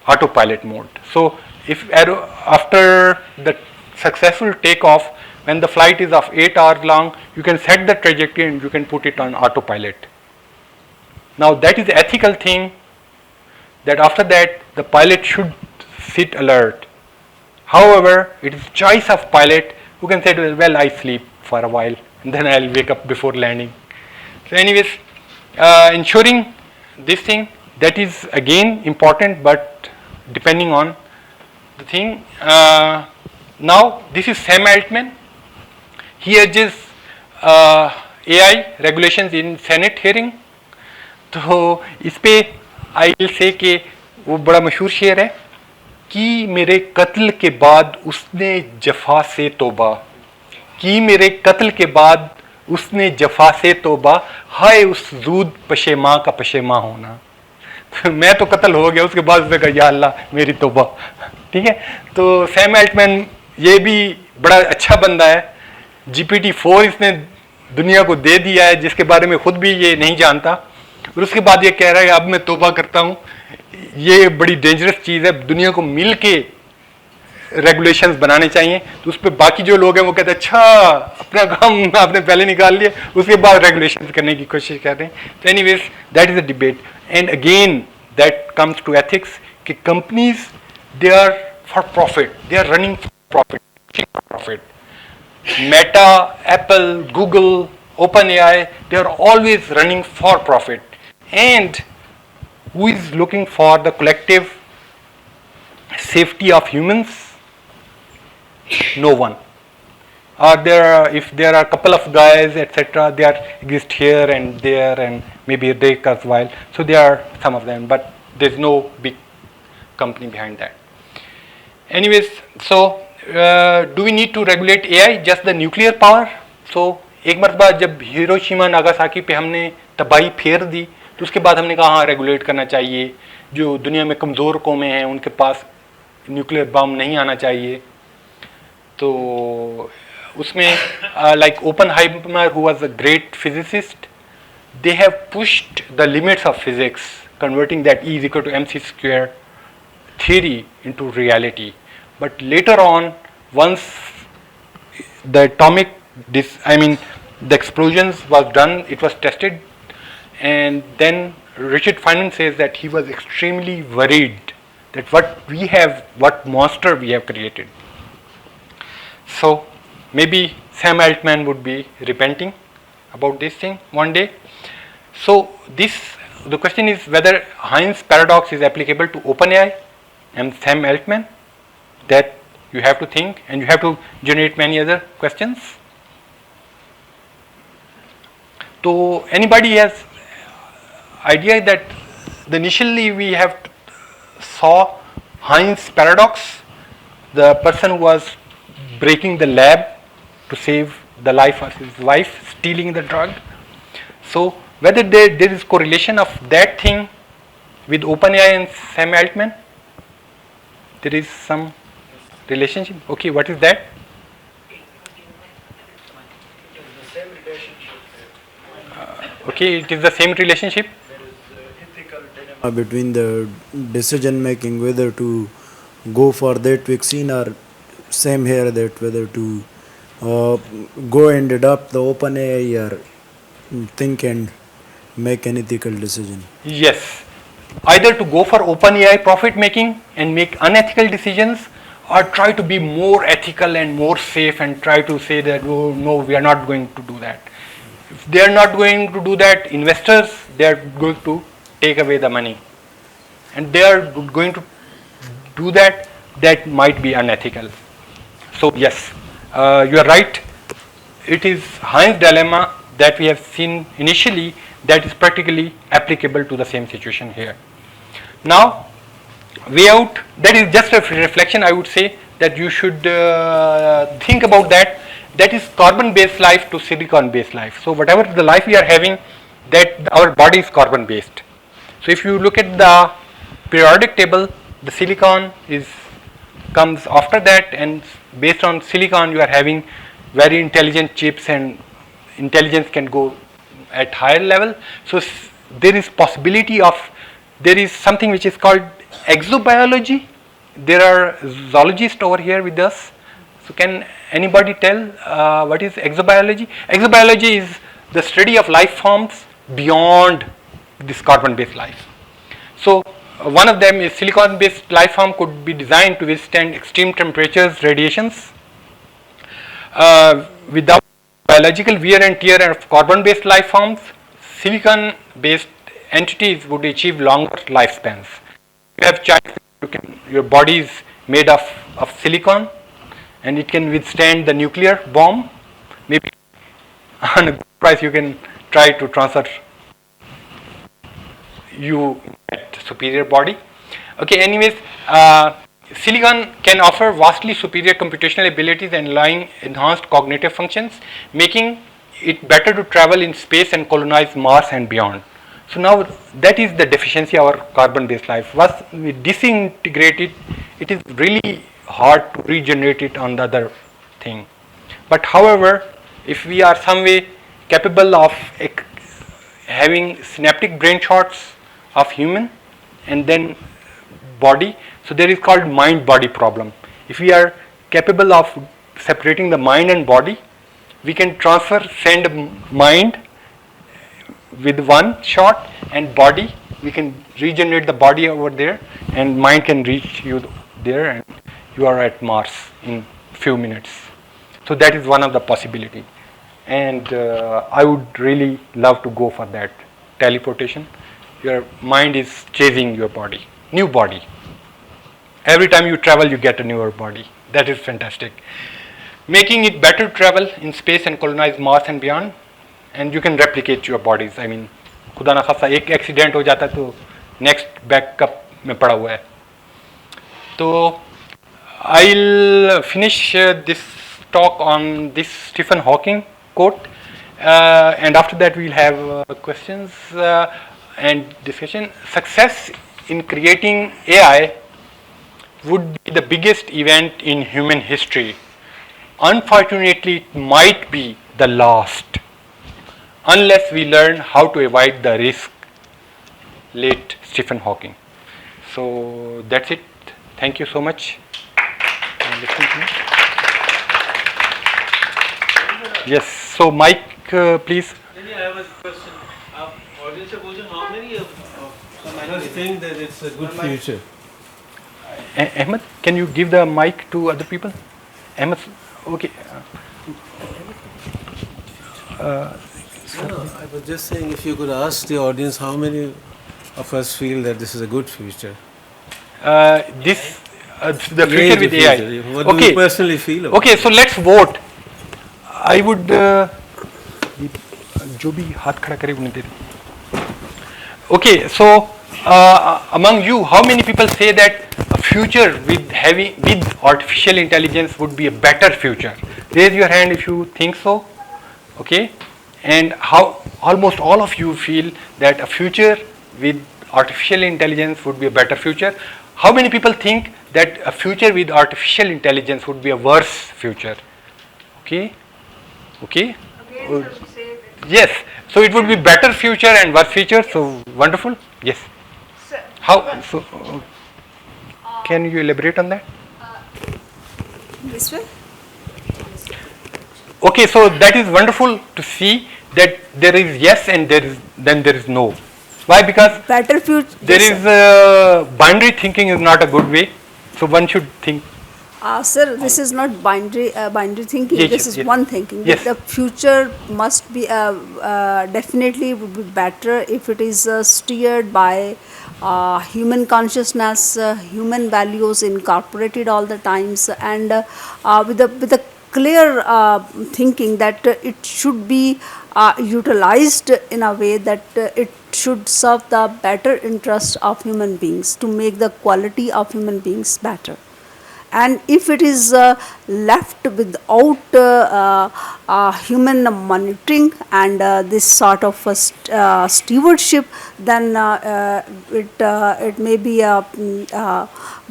autopilot mode. So if after the successful takeoff, when the flight is of 8 hours long, you can set the trajectory and you can put it on autopilot. Now that is the ethical thing, that after that the pilot should sit alert. However, it is choice of pilot who can say, well, I sleep for a while and then I'll wake up before landing. So anyways, ensuring this thing, that is again important, but depending on the thing. Now this is Sam Altman. He urges AI regulations in Senate hearing. तो इस पे I will say कि वो बड़ा मशहूर शेर है कि मेरे कत्ल के बाद उसने जफा से तौबा, कि मेरे कत्ल के बाद उसने जफा से तौबा, हाय उस जूद पशेमा का पशेमा होना. मैं तो कत्ल हो गया, उसके बाद उसने कहा या अल्लाह मेरी तौबा. ठीक है, तो सैम अल्टमैन ये भी बड़ा अच्छा बंदा है. GPT-4 इसने दुनिया को दे दिया है, जिसके बारे में खुद भी ये नहीं जानता, और उसके बाद ये कह रहा है अब मैं तौबा करता हूँ. ये बड़ी डेंजरस चीज़ है. दुनिया को मिल के रेगुलेशंस बनाने चाहिए. तो उस पर बाकी जो लोग हैं वो कहते हैं अच्छा अपना काम आपने पहले निकाल लिया, उसके बाद रेगुलेशंस करने की कोशिश कर रहे हैं. तो anyways that is a debate. And again that comes to ethics कि companies they are for profit, they are running for profit. Meta, Apple, Google, OpenAI, they are always running for profit. And who is looking for the collective safety of humans? No one. Or if there are a couple of guys, etc., they exist here and there, and maybe they cause while. So there are some of them, but there's no big company behind that. Anyways, so do we need to regulate AI? Just the nuclear power? So एक मरतबा जब Hiroshima Nagasaki पे हमने तबाही फेर दी, तो उसके बाद हमने कहा हाँ रेगुलेट करना चाहिए. जो दुनिया में कमज़ोर कौमें हैं उनके पास न्यूक्लियर बम नहीं आना चाहिए. तो उसमें like Oppenheimer who was a great physicist, they have pushed the limits of physics, converting that E is equal to mc square theory into reality. But later on, once the atomic, the explosions was done, it was tested, and then Richard Feynman says that he was extremely worried that what monster we have created. So maybe Sam Altman would be repenting about this thing one day. So the question is whether Heinz paradox is applicable to OpenAI and Sam Altman. That you have to think, and you have to generate many other questions. So anybody has idea that initially we have saw Heinz paradox, the person who was breaking the lab to save the life of his wife, stealing the drug. So whether there is correlation of that thing with OpenAI and Sam Altman, there is some relationship. Okay, what is that? The same relationship. Okay, it is the same relationship. There is ethical dilemma. Between the decision making whether to go for that vaccine, or same here, that whether to go and adopt the open AI or think and make an ethical decision. Yes, either to go for OpenAI profit making and make unethical decisions, or try to be more ethical and more safe and try to say that, oh, no, we are not going to do that. If they are not going to do that, investors, they are going to take away the money, and they are going to do that. That might be unethical. So yes, you are right. It is Heinz dilemma that we have seen initially that is practically applicable to the same situation here. Now, way out, that is just a reflection. I would say that you should think about that. That is carbon-based life to silicon-based life. So whatever the life we are having, that our body is carbon-based. So if you look at the periodic table, the silicon comes after that, and based on silicon you are having very intelligent chips, and intelligence can go at higher level. So there is possibility of, there is something which is called exobiology. There are zoologists over here with us. So can anybody tell what is exobiology? Exobiology is the study of life forms beyond this carbon-based life. So one of them is silicon-based life form could be designed to withstand extreme temperatures, radiations, without biological wear and tear of carbon-based life forms. Silicon-based entities would achieve longer lifespans. You have child, your body is made of silicon, and it can withstand the nuclear bomb. Maybe on a good price you can try to transfer you at superior body. Okay, anyways, silicon can offer vastly superior computational abilities and allowing enhanced cognitive functions, making it better to travel in space and colonize Mars and beyond. So now that is the deficiency of our carbon-based life. Once we disintegrate it, it is really hard to regenerate it on the other thing. But however, if we are some way capable of having synaptic brain shots of human and then body, so there is called mind-body problem. If we are capable of separating the mind and body, we can send mind with one shot, and body, we can regenerate the body over there, and mind can reach you there, and you are at Mars in few minutes. So that is one of the possibility, and I would really love to go for that teleportation. Your mind is chasing your body, new body. Every time you travel, you get a newer body. That is fantastic. Making it better to travel in space and colonize Mars and beyond, and you can replicate your bodies. I mean, खुदा ना खासा एक accident हो जाता तो next backup में पड़ा हुआ है. तो I'll finish this talk on this Stephen Hawking quote, and after that we'll have questions and discussion. Success in creating AI would be the biggest event in human history. Unfortunately, it might be the last, unless we learn how to avoid the risk. Late Stephen Hawking. So that's it. Thank you so much. Yes. So Mike, please. I have a question. Audience है बोलते how many of I think that it's a good future. Ahmed, can you give the mic to other people? Ahmed, okay. No, I was just saying, if you could ask the audience how many of us feel that this is a good future. The future with AI. What do you personally feel about Okay, so let's vote. I would. जो भी हाथ खड़ा करे उन्हें दे दे. Okay, so among you, how many people say that a future with artificial intelligence would be a better future? Raise your hand if you think so. Okay, and how almost all of you feel that a future with artificial intelligence would be a better future. How many people think that a future with artificial intelligence would be a worse future? Okay. Yes. So it would be better future and worse future. So wonderful. Yes. How? So can you elaborate on that? This way. Okay. So that is wonderful to see that there is yes and then there is no. Why? Because better future. There is binary thinking is not a good way. So one should think. Sir, this is not binary thinking. Yes, this is yes. one thinking. Yes. The future must be definitely would be better if it is steered by human consciousness, human values incorporated all the times, and with a clear thinking that it should be utilized in a way that it should serve the better interest of human beings, to make the quality of human beings better. And if it is left without human monitoring and this sort of stewardship, then it may be a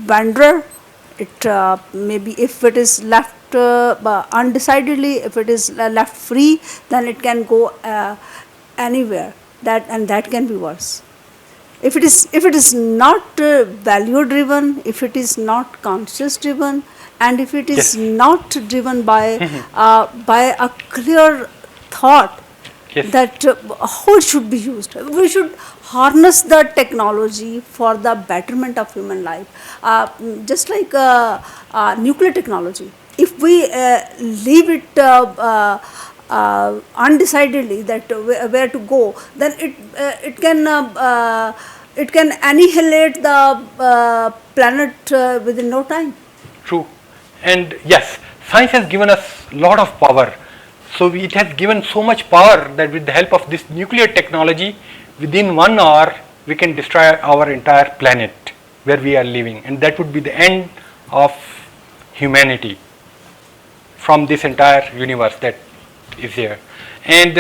wanderer. It may be, if it is left undecidedly, if it is left free, then it can go anywhere. That can be worse. If it is not value driven, if it is not conscious driven, and if it is not driven by a clear thought that how it should be used, we should harness the technology for the betterment of human life. Just like nuclear technology, if we leave it undecidedly that where to go, then it can annihilate the planet within no time. True. And yes, science has given us a lot of power. So it has given so much power that with the help of this nuclear technology, within 1 hour we can destroy our entire planet where we are living, and that would be the end of humanity from this entire universe that is here. And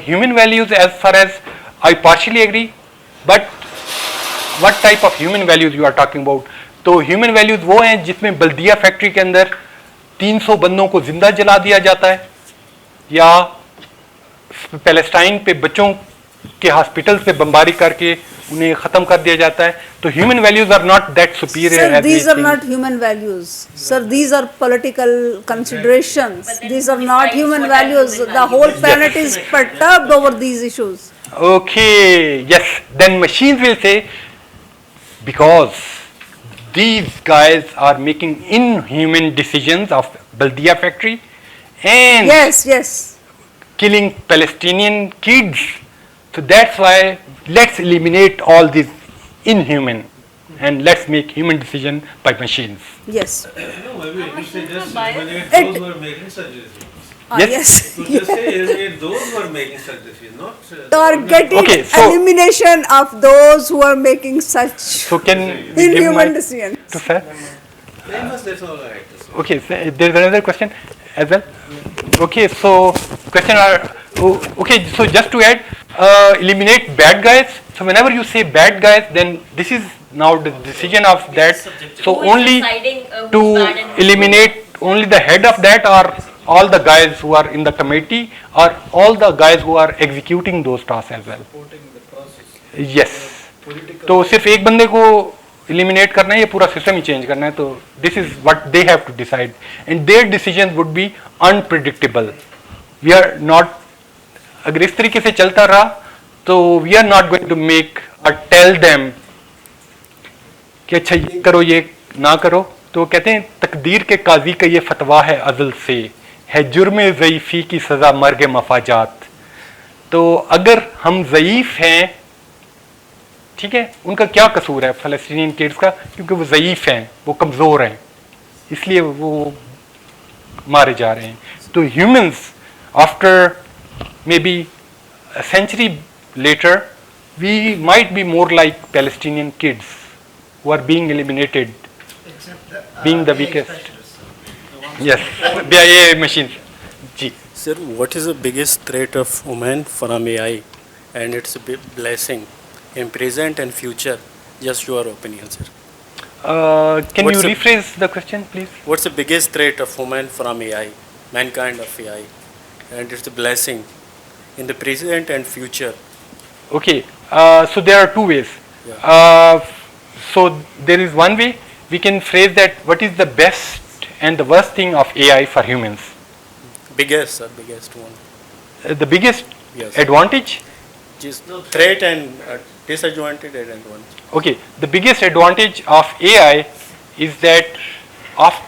human values, as far as I partially agree, but what type of human values you are talking about? तो human values वो हैं जिसमें बल्दिया factory के अंदर 300 बंदों को जिंदा जला दिया जाता है, या पैलेस्टाइन पे बच्चों के हॉस्पिटल से बमबारी करके उन्हें खत्म कर दिया जाता है. तो human values are not that superior. Sir, these are not human values. Sir, these are political considerations. These are not human values. The whole planet is perturbed over these issues. Okay, yes. Then machines will say, because these guys are making inhuman decisions of Baldia factory and yes, killing Palestinian kids. So that's why let's eliminate all these inhuman and let's make human decision by machines. Yes. No, maybe we should just eliminate those who are making such decisions. Yes. So just say eliminate those who are making such decisions, not targeted elimination of those who are making such inhuman decisions. To sir? That's all right. Okay, so there's another question as well. Okay, so so just to add, eliminate bad guys. So whenever you say bad guys, then this is now the decision of that. So only to eliminate only the head of that, or all the guys who are in the committee, or all the guys who are executing those tasks as well. Yes. तो सिर्फ एक बंदे को eliminate करना है, ये पूरा system ही change करना है. तो this is what they have to decide, and their decisions would be unpredictable. We are not, अगर इस तरीके से चलता रहा तो we are not going to make or tell them कि अच्छा ये करो ये ना करो. तो कहते हैं तकदीर के काजी का ये फतवा है अज़ल से, है जुर्म ज़ईफ़ी की सज़ा मर्ग मफाजात. तो अगर हम ज़ईफ़ हैं, ठीक है, उनका क्या कसूर है फ़लस्तीनियन किड्स का, क्योंकि वो ज़ईफ़ हैं, वो कमज़ोर हैं, इसलिए वो मारे जा रहे हैं. तो humans after may be a century later, we might be more like Palestinian kids who are being eliminated, being the weakest. Yes, BIA machines. Ji. Sir, what is the biggest threat of women from AI and its blessing in present and future? Just your opinion, sir. Can What's you the- rephrase the question, please? What's the biggest threat of women from AI, mankind of AI? And it's a blessing in the present and future. Okay, so there are two ways. So there is one way we can phrase that what is the best and the worst thing of AI for humans. Biggest, sir, biggest one. The biggest Yes. advantage? Just threat and disadvantage and one. Okay, the biggest advantage of AI is that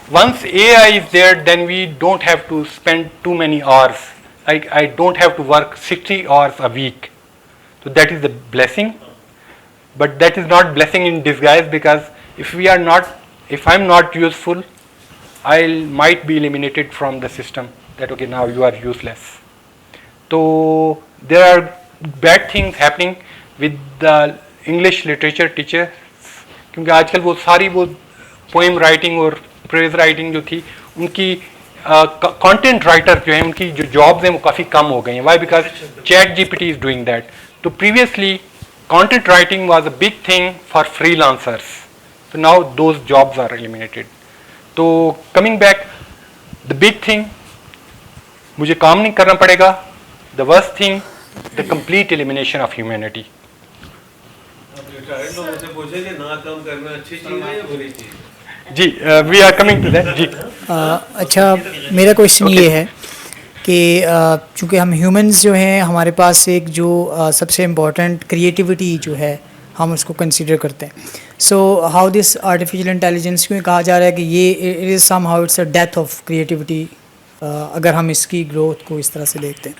once AI is there, then we don't have to spend too many hours. Like I don't have to work 60 hours a week. So that is the blessing. But that is not blessing in disguise, because if I'm not useful, I might be eliminated from the system. That okay, now you are useless. So there are bad things happening with the English literature teachers, क्योंकि आजकल वो सारी वो poem writing और praise writing जो थी, उनकी content writer जो है उनकी जो जॉब्स हैं वो काफ़ी कम हो गई हैं. Why? Because ChatGPT is doing that. तो previously content writing was a big thing for freelancers. So now those jobs are eliminated. So coming back, the big thing, मुझे काम नहीं करना पड़ेगा. The worst thing, the complete elimination of humanity. अब retired लोगों से पूछे कि ना काम करना अच्छी चीज़ है या बुरी चीज़ है? जी, we are coming to that. जी. अच्छा, मेरा क्वेश्चन ये है कि चूँकि हम ह्यूमंस जो हैं, हमारे पास एक जो सबसे इम्पोर्टेंट क्रिएटिविटी जो है हम उसको कंसीडर करते हैं. So how this artificial intelligence, क्यों कहा जा रहा है कि ये it is somehow it's a death of creativity, अगर हम इसकी ग्रोथ को इस तरह से देखते हैं.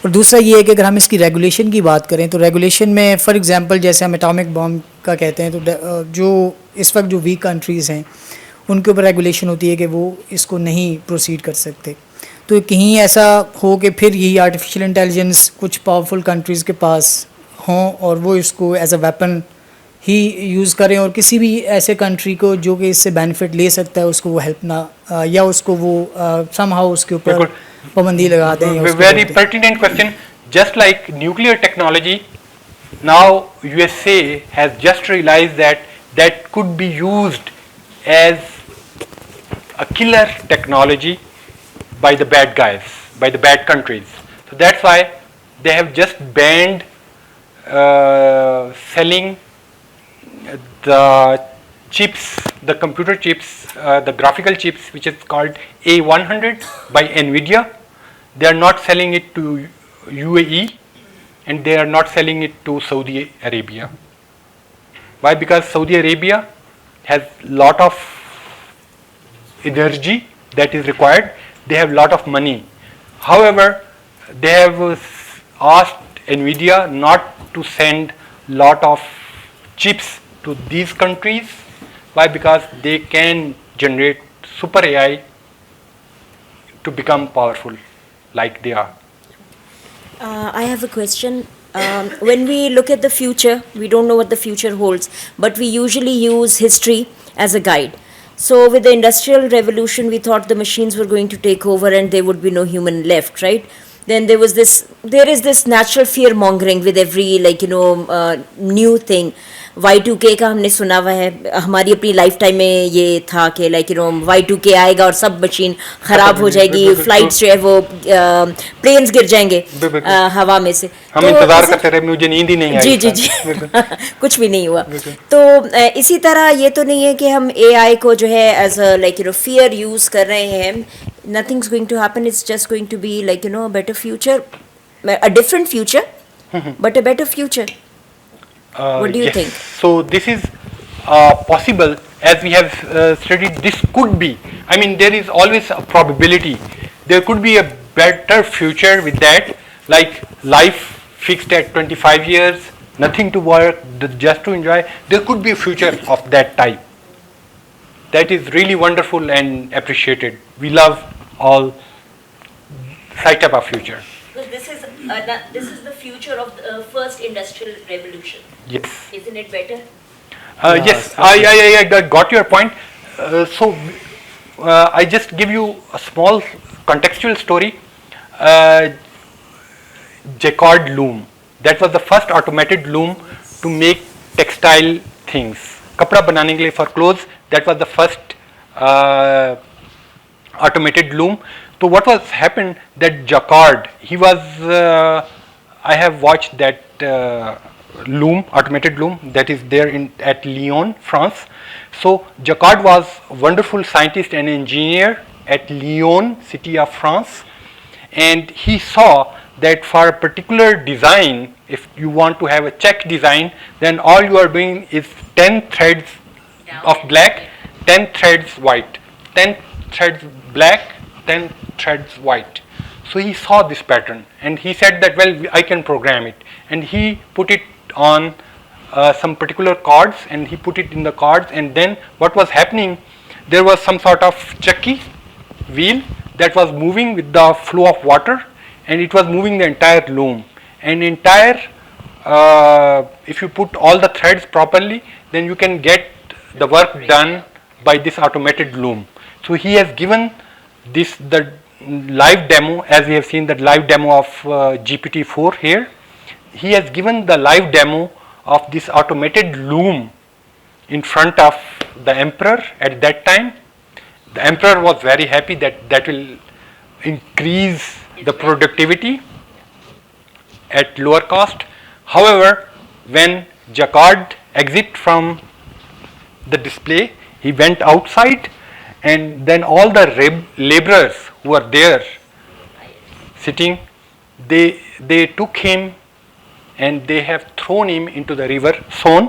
और दूसरा ये है कि अगर हम इसकी रेगुलेशन की बात करें तो रेगुलेशन में फॉर एग्जांपल जैसे हम एटॉमिक बॉम्ब का कहते हैं, तो जो इस वक्त जो वीक कंट्रीज़ हैं उनके ऊपर रेगुलेशन होती है कि वो इसको नहीं प्रोसीड कर सकते. तो कहीं ऐसा हो कि फिर यही आर्टिफिशियल इंटेलिजेंस कुछ पावरफुल कंट्रीज़ के पास हों और वो इसको एज अ वेपन ही यूज़ करें, और किसी भी ऐसे कंट्री को जो कि इससे बेनिफिट ले सकता है उसको वो हेल्प ना या उसको वो समहाउ उसके ऊपर पाबंदी लगा दें. Very pertinent question. Just like nuclear technology, now USA has just realized that could be used as a killer technology by the bad guys, by the bad countries. So that's why they have just banned selling the chips, the computer chips, the graphical chips, which is called A100 by NVIDIA. They are not selling it to UAE and they are not selling it to Saudi Arabia. Why? Because Saudi Arabia has lot of energy that is required. They have lot of money. However, they have asked NVIDIA not to send lot of chips to these countries. Why? Because they can generate super AI to become powerful like they are. I have a question. When we look at the future, we don't know what the future holds, but we usually use history as a guide. So with the Industrial Revolution, we thought the machines were going to take over and there would be no human left, right? Then there is this natural fear mongering with every new thing. Y2K का हमने सुना हुआ है, हमारी अपनी life time में ये था कि Y2K आएगा और सब मशीन ख़राब हो जाएगी, फ्लाइट्स जो है वो प्लेन्स गिर जाएंगे हवा में से. हम इंतजार करते रहे, मुझे नींद ही नहीं आई. जी कुछ भी नहीं हुआ. तो इसी तरह ये तो नहीं है कि हम AI को जो है एज अ फियर यूज़ कर रहे हैं. Nothing's going to happen. It's just going to be a better future, a different future, but a better future. What do you think? So this is possible, as we have studied. This could be. I mean, there is always a probability. There could be a better future with that, like life fixed at 25 years, nothing to work, just to enjoy. There could be a future of that type. That is really wonderful and appreciated. We love all such type of future. This is the future of the first industrial revolution. Yes. Isn't it better? Yes, I got your point. So I just give you a small contextual story. Jacquard loom. That was the first automated loom to make textile things. کپڑا بنانے کے لیے for clothes. That was the first automated loom. So what was happened that Jacquard, he was, I have watched that loom, automated loom that is there at Lyon, France. So Jacquard was a wonderful scientist and engineer at Lyon, city of France, and he saw that for a particular design, if you want to have a check design, then all you are doing is 10 threads of black, 10 threads white, 10 threads black, 10 threads white. So he saw this pattern and he said that, well, I can program it, and he put it on some particular cards, and he put it in the cards, and then what was happening, there was some sort of chucky wheel that was moving with the flow of water, and it was moving the entire loom, and if you put all the threads properly, then you can get the work done by this automated loom. So he has given this the live demo, as we have seen the live demo of GPT-4 here. He has given the live demo of this automated loom in front of the emperor at that time. The emperor was very happy that will increase the productivity at lower cost. However, when Jacquard exit from the display, he went outside, and then all the laborers who were there sitting, they took him and they have thrown him into the river Son.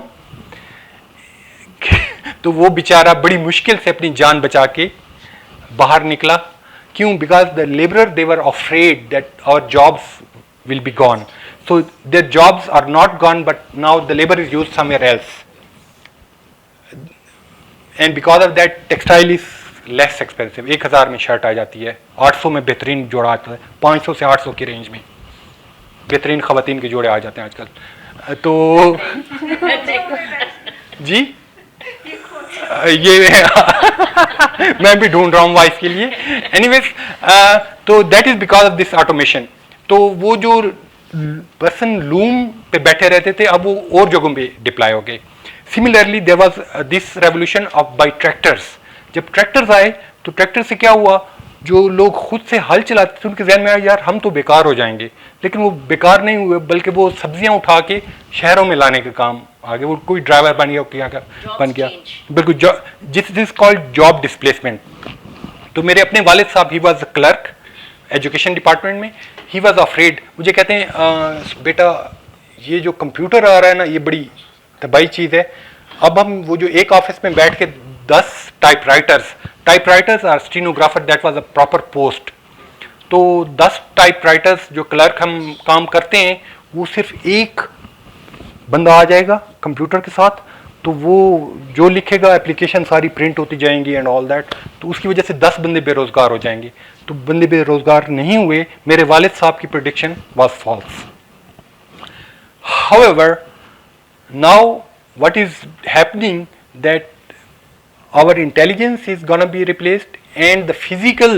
تو وہ بیچارہ بڑی مشکل سے اپنی جان بچا کے باہر نکلا. کیوں؟ Because the laborer, they were afraid that our jobs will be gone. So their jobs are not gone, but now the labor is used somewhere else. And because of that, textile is less expensive. 1000 میں shirt آ جاتی ہے, 800 میں بہترین جوڑا آتا ہے, 500 سے 800 کی رینج میں بہترین خواتین کے جوڑے آ جاتے ہیں آج کل. تو جی یہ میں بھی ڈھونڈ رہا ہوں وائف کے لیے. اینی ویز, تو that is because of this automation. تو وہ جو پرسن لوم پہ بیٹھے رہتے تھے, اب وہ اور جگہوں پہ ڈپلائی ہو گئے. Similarly there was this revolution of by tractors. جب ٹریکٹرز آئے تو ٹریکٹر سے کیا ہوا, جو لوگ خود سے ہل چلاتے تھے ان کے ذہن میں آیا یار ہم تو بیکار ہو جائیں گے, لیکن وہ بیکار نہیں ہوئے بلکہ وہ سبزیاں اٹھا کے شہروں میں لانے کا کام آگے. وہ کوئی ڈرائیور بن گیا, کیا بن گیا, بالکل جس از کالڈ جاب ڈسپلیسمنٹ. تو میرے اپنے والد صاحب, he was clerk education department میں, ہی واز افریڈ. مجھے کہتے ہیں بیٹا یہ جو کمپیوٹر آ رہا ہے نا یہ بڑی تباہی چیز ہے. اب ہم وہ جو ایک آفس میں بیٹھ کے 10 ٹائپ رائٹرز اور stenographer, that was a proper post. تو 10 ٹائپ رائٹرز جو کلرک ہم کام کرتے ہیں, وہ صرف ایک بندہ آ جائے گا کمپیوٹر کے ساتھ, تو وہ جو لکھے گا اپلیکیشن ساری پرنٹ ہوتی جائیں گی اینڈ آل دیٹ. تو اس کی وجہ سے 10 بندے بے روزگار ہو جائیں گے. تو بندے بے روزگار نہیں ہوئے. میرے والد صاحب کی prediction was false. However, now what is happening that our intelligence is going to be replaced, and the physical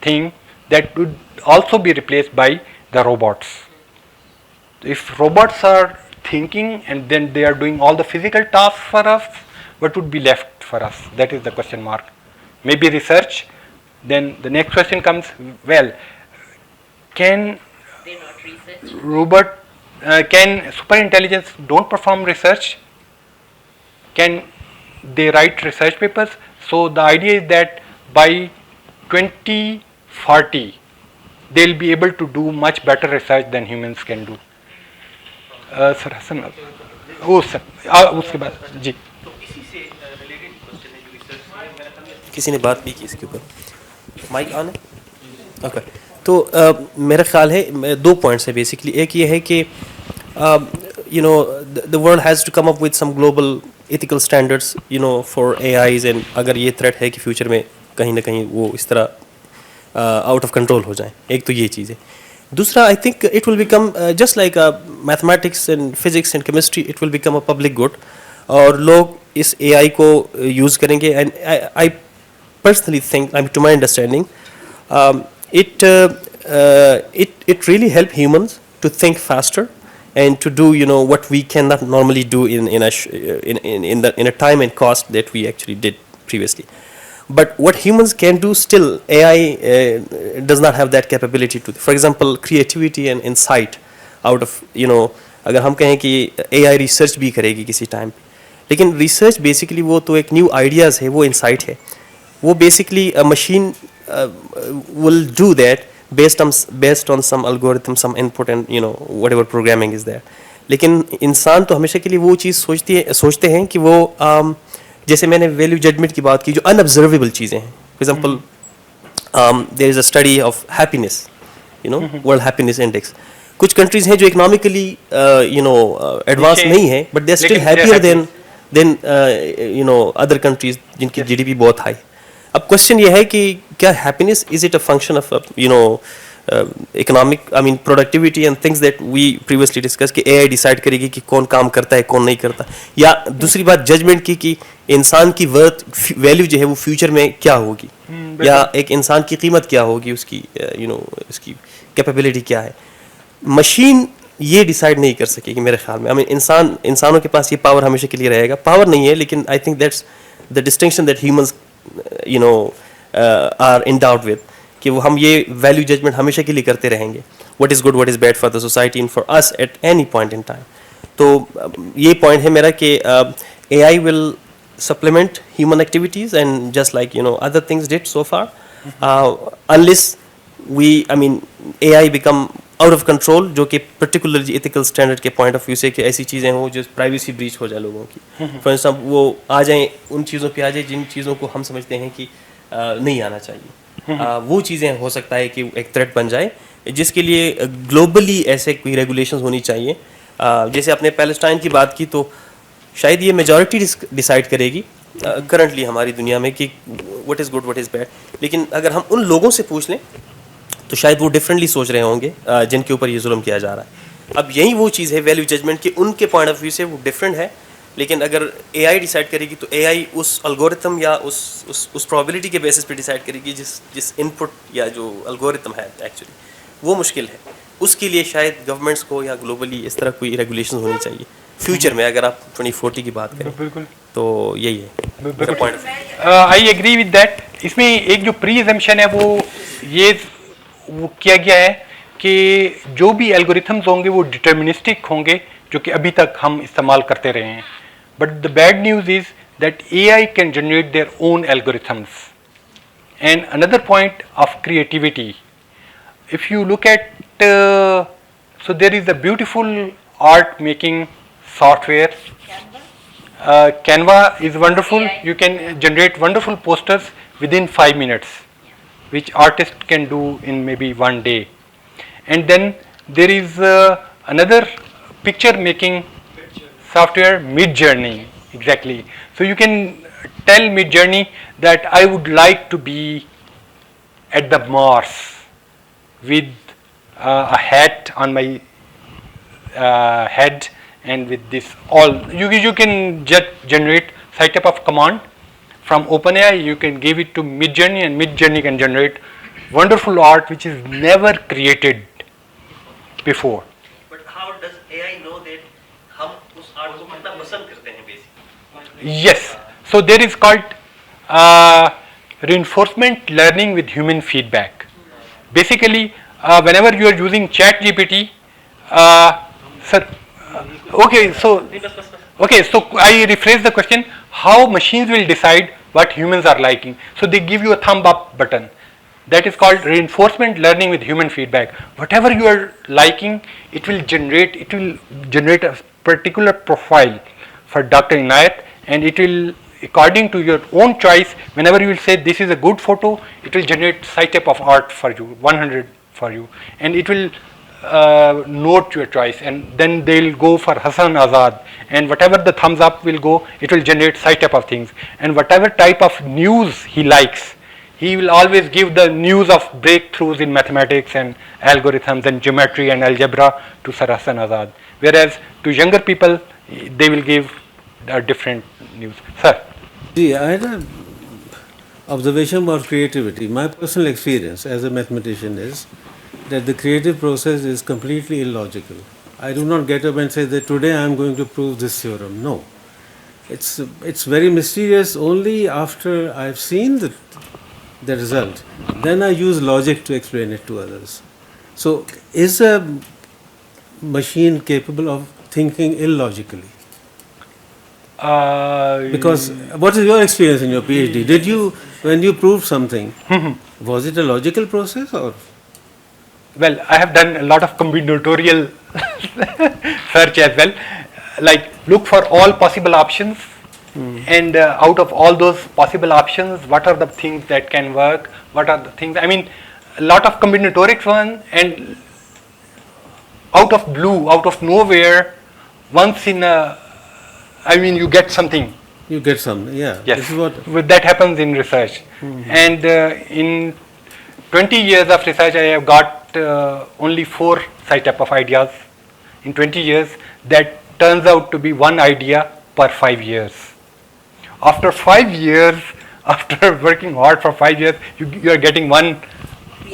thing that would also be replaced by the robots. If robots are thinking and then they are doing all the physical tasks for us, what would be left for us? That is the question mark. Maybe research. Then the next question comes, well, can robot, can super intelligence don't perform research? Can they write research papers? So the idea is that by 2040 they'll be able to do much better research than humans can do. Sir Hassan, اس کے بعد جی کسی نے بات بھی کی اس کے اوپر. Mic آن ہے, اوکے. تو میرا خیال ہے 2 پوائنٹس ہیں بیسکلی. ایک یہ ہے کہ you know the world has to come up with some global ethical standards you know for AIs, and اگر یہ threat ہے کہ فیوچر میں کہیں نہ کہیں وہ اس طرح آؤٹ آف کنٹرول ہو جائیں. ایک تو یہ چیز ہے. دوسرا, I think it will become just like mathematics and physics and chemistry, it will become a public good, اور لوگ اس اے آئی کو یوز کریں گے. And I personally think, to my understanding, it really help humans to think faster and to do what we cannot normally do in a time and cost that we actually did previously. But what humans can do still, AI does not have that capability to. For example, creativity and insight out of اگر ہم کہیں کہ AI research بھی کرے گی کسی time پہ, لیکن ریسرچ بیسکلی وہ تو ایک نیو آئیڈیاز ہے, وہ انسائٹ ہے, وہ basically machine will do that based on some algorithm, some input and whatever programming is there. لیکن انسان تو ہمیشہ کے لیے وہ چیز سوچتے ہیں کہ وہ جیسے میں نے ویلیو ججمنٹ کی بات کی, جو ان آبزرویبل چیزیں ہیں. For example there is a study of happiness, world happiness index. کچھ کنٹریز ہیں جو اکنامکلی ایڈوانس نہیں ہیں, but they are still happier than other countries جن کی GDP بہت ہائی. اب کوشچن یہ ہے کہ کیا happiness is it a function of economic, I mean productivity and things that we previously discuss, کہ AI ڈیسائڈ کرے گی کہ کون کام کرتا ہے کون نہیں کرتا. یا دوسری بات ججمنٹ کی کہ انسان کی ورتھ ویلیو جو ہے وہ فیوچر میں کیا ہوگی, یا ایک انسان کی قیمت کیا ہوگی, اس کی اس کی کیپیبلٹی کیا ہے. مشین یہ ڈیسائیڈ نہیں کر سکے گی میرے خیال میں. انسانوں کے پاس یہ پاور ہمیشہ کے لیے رہے گا. پاور نہیں ہے, لیکن I think that's the distinction that humans are endowed with, کہ وہ ہم یہ ویلیو ججمنٹ ہمیشہ کے لیے کرتے رہیں گے, what is good what is bad for the society and for us at any point in time. تو یہ پوائنٹ ہے میرا کہ AI will supplement human activities and just like other things did so far, unless AI become out of control, جو کہ particularly ethical standard کے point of view سے کہ ایسی چیزیں ہوں جو privacy breach ہو جائے لوگوں کی. for instance وہ آ جائیں, ان چیزوں پہ آ جائیں جن چیزوں کو ہم سمجھتے ہیں کہ نہیں آنا چاہیے, وہ چیزیں ہو سکتا ہے کہ ایک threat بن جائے, جس کے لیے globally ایسے کوئی regulations ہونی چاہیے. جیسے آپ نے پیلسٹائن کی بات کی, تو شاید یہ میجورٹی ڈیسائیڈ کرے گی کرنٹلی ہماری دنیا میں کہ what is good what is bed. لیکن اگر ہم ان لوگوں سے پوچھ لیں تو شاید وہ ڈفرینٹلی سوچ رہے ہوں گے جن کے اوپر یہ ظلم کیا جا رہا ہے. اب یہی وہ چیز ہے ویلیو ججمنٹ کہ ان کے پوائنٹ آف ویو سے وہ ڈفرینٹ ہے, لیکن اگر AI ڈیسائیڈ کرے گی تو AI اس الگورتھم یا اس پرابلٹی کے بیسس پہ ڈیسائیڈ کرے گی جس ان پٹ یا جو الگورتھم ہے ایکچولی وہ مشکل ہے. اس کے لیے شاید گورنمنٹس کو یا گلوبلی اس طرح کوئی ریگولیشن ہونی چاہیے فیوچر میں, اگر آپ 2040 کی بات کریں. بالکل, تو یہی ہے. I agree with that. اس میں ایک جو پری ایزمپشن ہے وہ یہ کیا گیا ہے کہ جو بھی الگوریتھمز ہوں گے وہ ڈٹرمنسٹک ہوں گے, جو کہ ابھی تک ہم استعمال کرتے رہے ہیں. But the bad news is that AI can generate their own algorithms. And اندر point of creativity, if you look at so there is a beautiful art making software. Canva is wonderful. You can generate wonderful posters within 5 minutes, which artist can do in maybe 1 day. And then there is another picture making software, Midjourney. Exactly. So you can tell Midjourney that I would like to be at the Mars with a hat on my head, and with this all you can generate such type of command from OpenAI. You can give it to Midjourney, and Midjourney can generate wonderful art which is never created before. But how does AI know that hum us art ko kitna pasand karte hain basically? Yes, so there is called reinforcement learning with human feedback. Basically whenever you are using ChatGPT, sir, okay, so I rephrase the question. How machines will decide what humans are liking? So they give you a thumb up button. That is called reinforcement learning with human feedback. Whatever you are liking, it will generate a particular profile for Dr. Inayat, and it will, according to your own choice, whenever you will say this is a good photo, it will generate such type of art for you, 100 for you, and it will note your choice, and then they will go for Hassan Azad, and whatever the thumbs up will go, it will generate such type of things. And whatever type of news he likes, he will always give the news of breakthroughs in mathematics and algorithms and geometry and algebra to Sir Hassan Azad, whereas to younger people they will give a different news. Sir. See, I had an observation about creativity. My personal experience as a mathematician is that the creative process is completely illogical. I do not get up and say that today I am going to prove this theorem. No. It's very mysterious. Only after I've seen the result, then I use logic to explain it to others. So, is a machine capable of thinking illogically? Because what is your experience in your PhD? Did you, when you proved something, was it a logical process or? Well, I have done a lot of combinatorial search as well. Like, look for all possible options, and out of all those possible options, what are the things that can work? What are the things? I mean, a lot of combinatorics one, and out of blue, out of nowhere, once in a, I mean, you get something. You get something, yeah. Yes, This is what that happens in research. And in 20 years of research, I have got only 4 such type of ideas. In 20 years, that turns out to be one idea per 5 years. After 5 years, after working hard for 5 years, you are getting one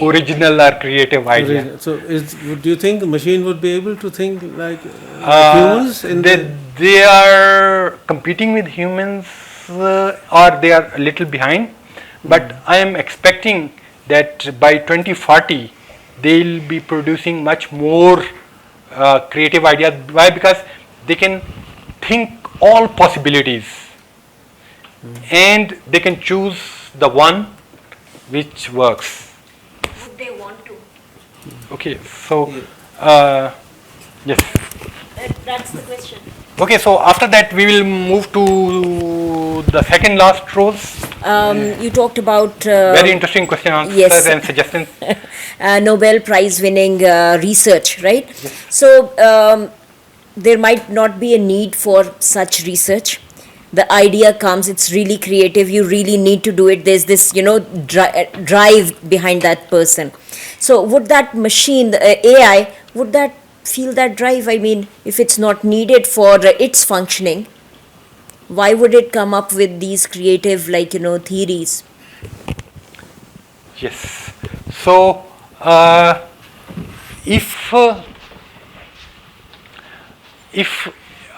original or creative idea. So, do you think the machine would be able to think like humans? They are competing with humans, or they are a little behind. But I am expecting that by 2040, they will be producing much more creative ideas. Why? Because they can think all possibilities, and they can choose the one which works. Would they want to? Okay, so yes. That's the question. Okay, so after that we will move to the second last roles. You talked about Very interesting question answers yes. and suggestions. Nobel Prize winning research, right? So there might not be a need for such research. The idea comes, it's really creative, you really need to do it. There's this, drive behind that person. So would that machine, the AI, would that feel that drive? I mean, if it's not needed for its functioning, why would it come up with these creative, theories? Yes. So if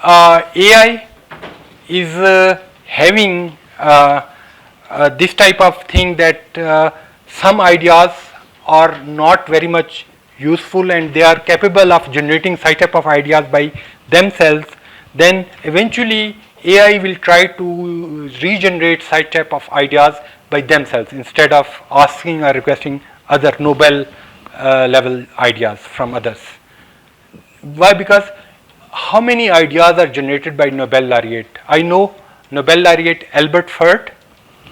AI is having this type of thing, that some ideas are not very much useful and they are capable of generating such type of ideas by themselves, then eventually AI will try to regenerate such type of ideas by themselves instead of asking or requesting other Nobel level ideas from others. Why? Because how many ideas are generated by Nobel laureate? I know Nobel laureate Albert Fert,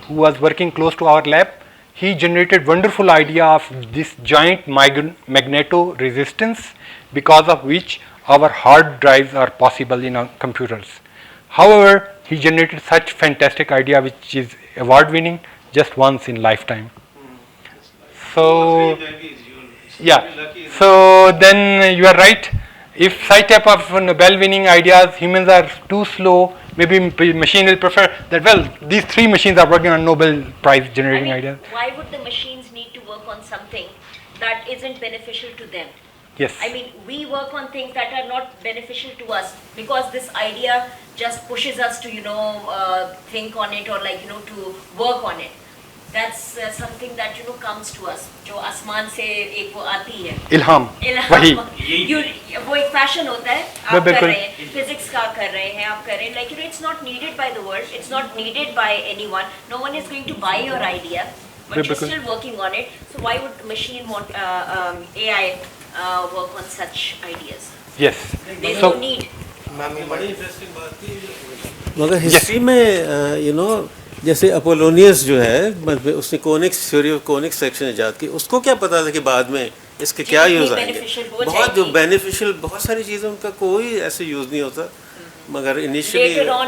who was working close to our lab. He generated wonderful idea of this giant magneto resistance, because of which our hard drives are possible in our computers. However, he generated such fantastic idea which is award winning just once in lifetime. So yeah, so then you are right. If such type of Nobel winning ideas, humans are too slow, maybe machine will prefer that, well, these 3 machines are working on Nobel Prize generating ideas. Why would the machines need to work on something that isn't beneficial to them? Yes. I mean, we work on things that are not beneficial to us because this idea just pushes us to, think on it or to work on it. That's something that comes to us. जो आसमान से एक वो आती है. इल्हाम. वही. वो एक passion होता है. आप कर रहे हैं. Physics का कर रहे हैं. आप कर रहे हैं. It's not needed by the world. It's not needed by anyone. No one is going to buy your idea. But you're still working on it. So why would the machine want AI work on such ideas? Yes. There's no need. बड़ी interesting बात थी. मगर history में जैसे Apollonius जो है, उसने conics theory of conics section इजाद की. उसको क्या पता था कि बाद में इसके क्या यूज़ आएंगे. बहुत जो बेनिफिशियल, बहुत सारी चीज़ें उनका कोई ऐसे यूज़ नहीं होता, मगर इनिशियली 100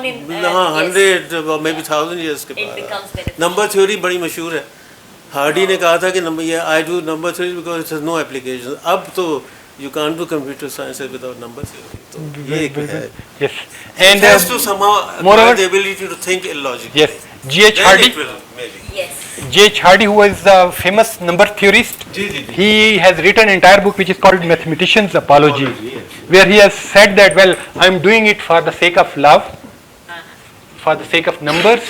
मे बी 1000 ईयर्स के बाद. नंबर थ्योरी बड़ी मशहूर है. हार्डी ने कहा था कि I do number theory because it has no application. अब तो you can't do computer science without number theory. So yes, and it has to somehow acquire the ability to think illogically. Yes, G.H. Hardy. Yes. G.H. Hardy, who is a famous number theorist, he has written an entire book which is called Mathematician's Apology. where he has said that, well, I'm doing it for the sake of love, for the sake of numbers,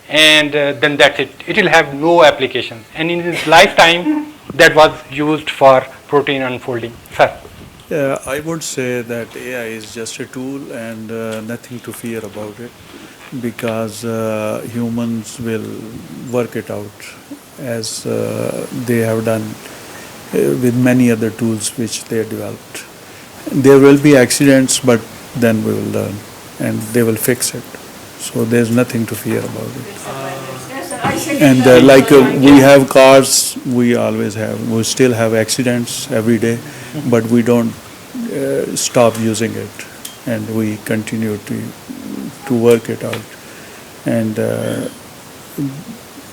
and then that's it. It will have no application. And in his lifetime, that was used for protein unfolding. Sir. Yeah, I would say that AI is just a tool and nothing to fear about it, because humans will work it out as they have done with many other tools which they developed. There will be accidents, but then we will learn and they will fix it. So there's nothing to fear about it. And we have cars, we still have accidents every day, but we don't stop using it, and we continue to work it out. And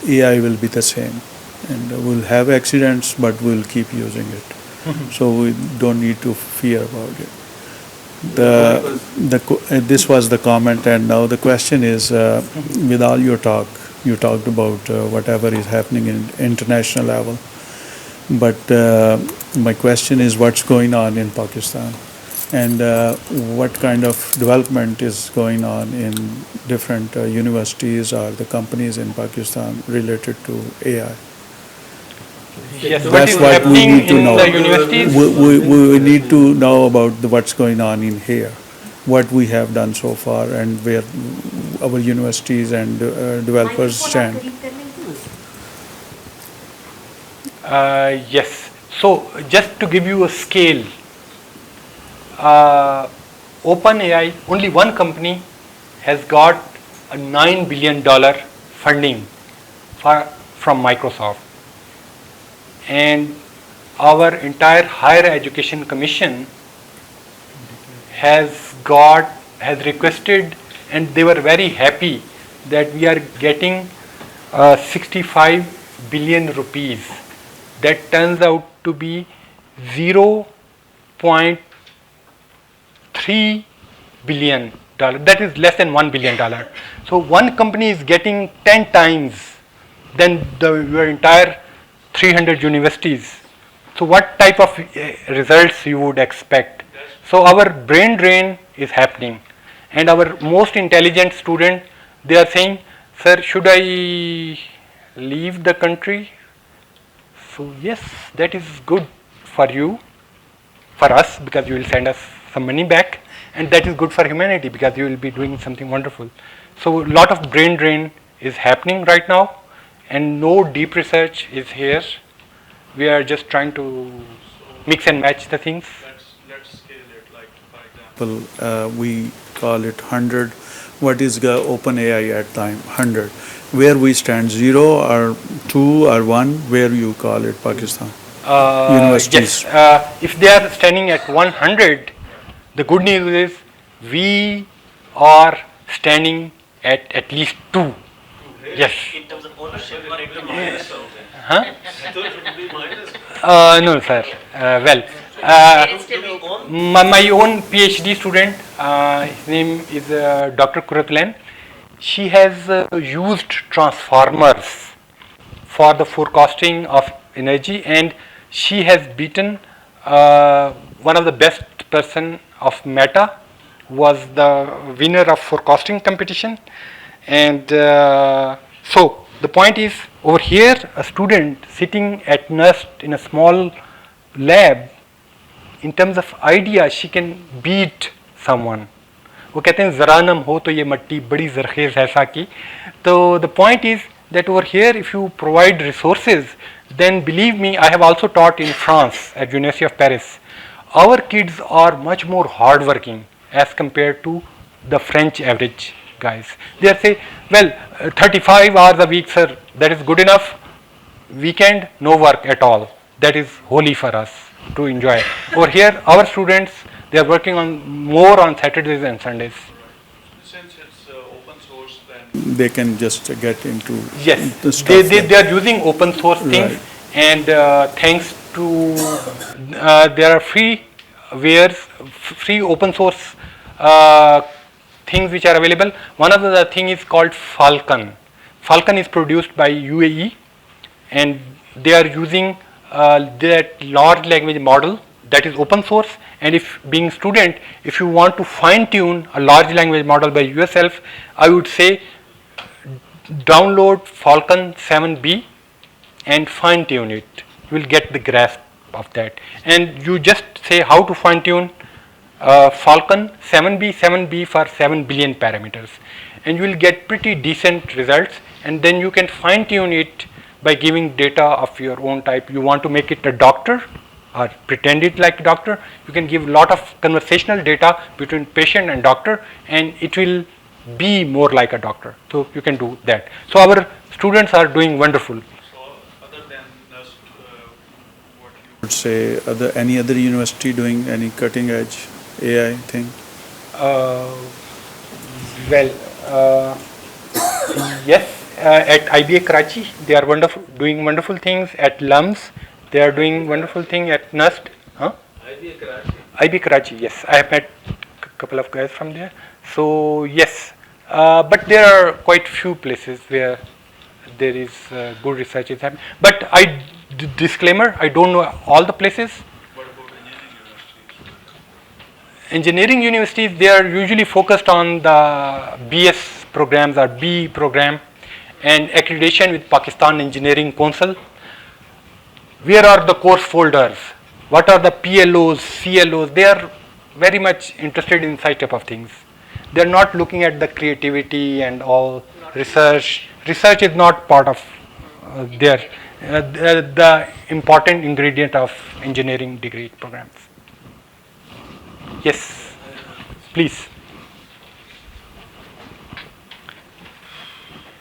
AI will be the same, and we'll have accidents, but we'll keep using it. So we don't need to fear about it. This was the comment, and now the question is, with all your talk, you talked about whatever is happening in international level, but my question is, what's going on in Pakistan, and what kind of development is going on in different universities or the companies in Pakistan related to AI? Yes, That's what we need to know. The universities? We need to know about what's going on in here, what we have done so far, and where our universities and developers stand. Yes. So just to give you a scale, OpenAI, only one company has got a $9 billion funding from Microsoft. And our entire Higher Education Commission has requested, and they were very happy that we are getting 65 billion rupees. That turns out to be 0.3 billion dollar. That is less than $1 billion. So one company is getting 10 times than your entire 300 universities. So what type of results you would expect? So our brain drain is happening, and our most intelligent student, they are saying, sir, should I leave the country? So yes, that is good for you, for us, because you will send us some money back, and that is good for humanity because you will be doing something wonderful. So a lot of brain drain is happening right now, and no deep research is here. We are just trying to mix and match the things. Let's scale it, like for example, we call it 100. What is the OpenAI at time? 100. Where we stand, 0 or 2 or 1, where you call it Pakistan? Universities. Yes. If they are standing at 100, the good news is we are standing at least 2. Yes. In terms of ownership, Huh? No, sir. My own PhD student, his name is Dr. Kuratlan. She has used transformers for the forecasting of energy, and she has beaten one of the best person of Meta, who was the winner of forecasting competition. And so the point is, over here, a student sitting at NUST in a small lab, in terms of idea, she can beat someone. وہ کہتے ہیں زرانم ہو تو یہ مٹی بڑی زرخیز ایسا کی. تو the point is that over here, if you provide resources, then believe me, I have also taught in France at University of Paris. Our kids are much more hardworking as compared to the French average guys. They are say, well, 35 hours a week, sir, that is good enough. Weekend, no work at all. That is holy for us to enjoy. Over here, our students, they are working more on Saturdays and Sundays. Since it's open source, then they can just get into yes, the stuff. They are using open source things, right. And thanks to there are free open source things which are available. One of the thing is called Falcon. Falcon is produced by UAE, and they are using that large language model that is open source, and if being student, if you want to fine tune a large language model by yourself, I would say download Falcon 7B and fine tune it. You will get the grasp of that, and you just say how to fine tune Falcon 7B for 7 billion parameters, and you will get pretty decent results, and then you can fine tune it by giving data of your own type. You want to make it a doctor or pretend it like a doctor, you can give lot of conversational data between patient and doctor, and it will be more like a doctor. So you can do that. So our students are doing wonderful. Would say any other university doing any cutting edge AI thing? Yes, at IBA Karachi they are doing wonderful things. At LUMS they are doing wonderful thing. At NUST, IBA Karachi, yes, I have met a couple of guys from there. So yes, but there are quite few places where there is good research is happening. But disclaimer, I don't know all the places. Engineering universities, they are usually focused on the BS programs or B program and accreditation with Pakistan Engineering Council. Where are the course folders? What are the PLOs, CLOs? They are very much interested in such type of things. They are not looking at the creativity and all research. Research is not part of the important ingredient of engineering degree programs. Yes, please.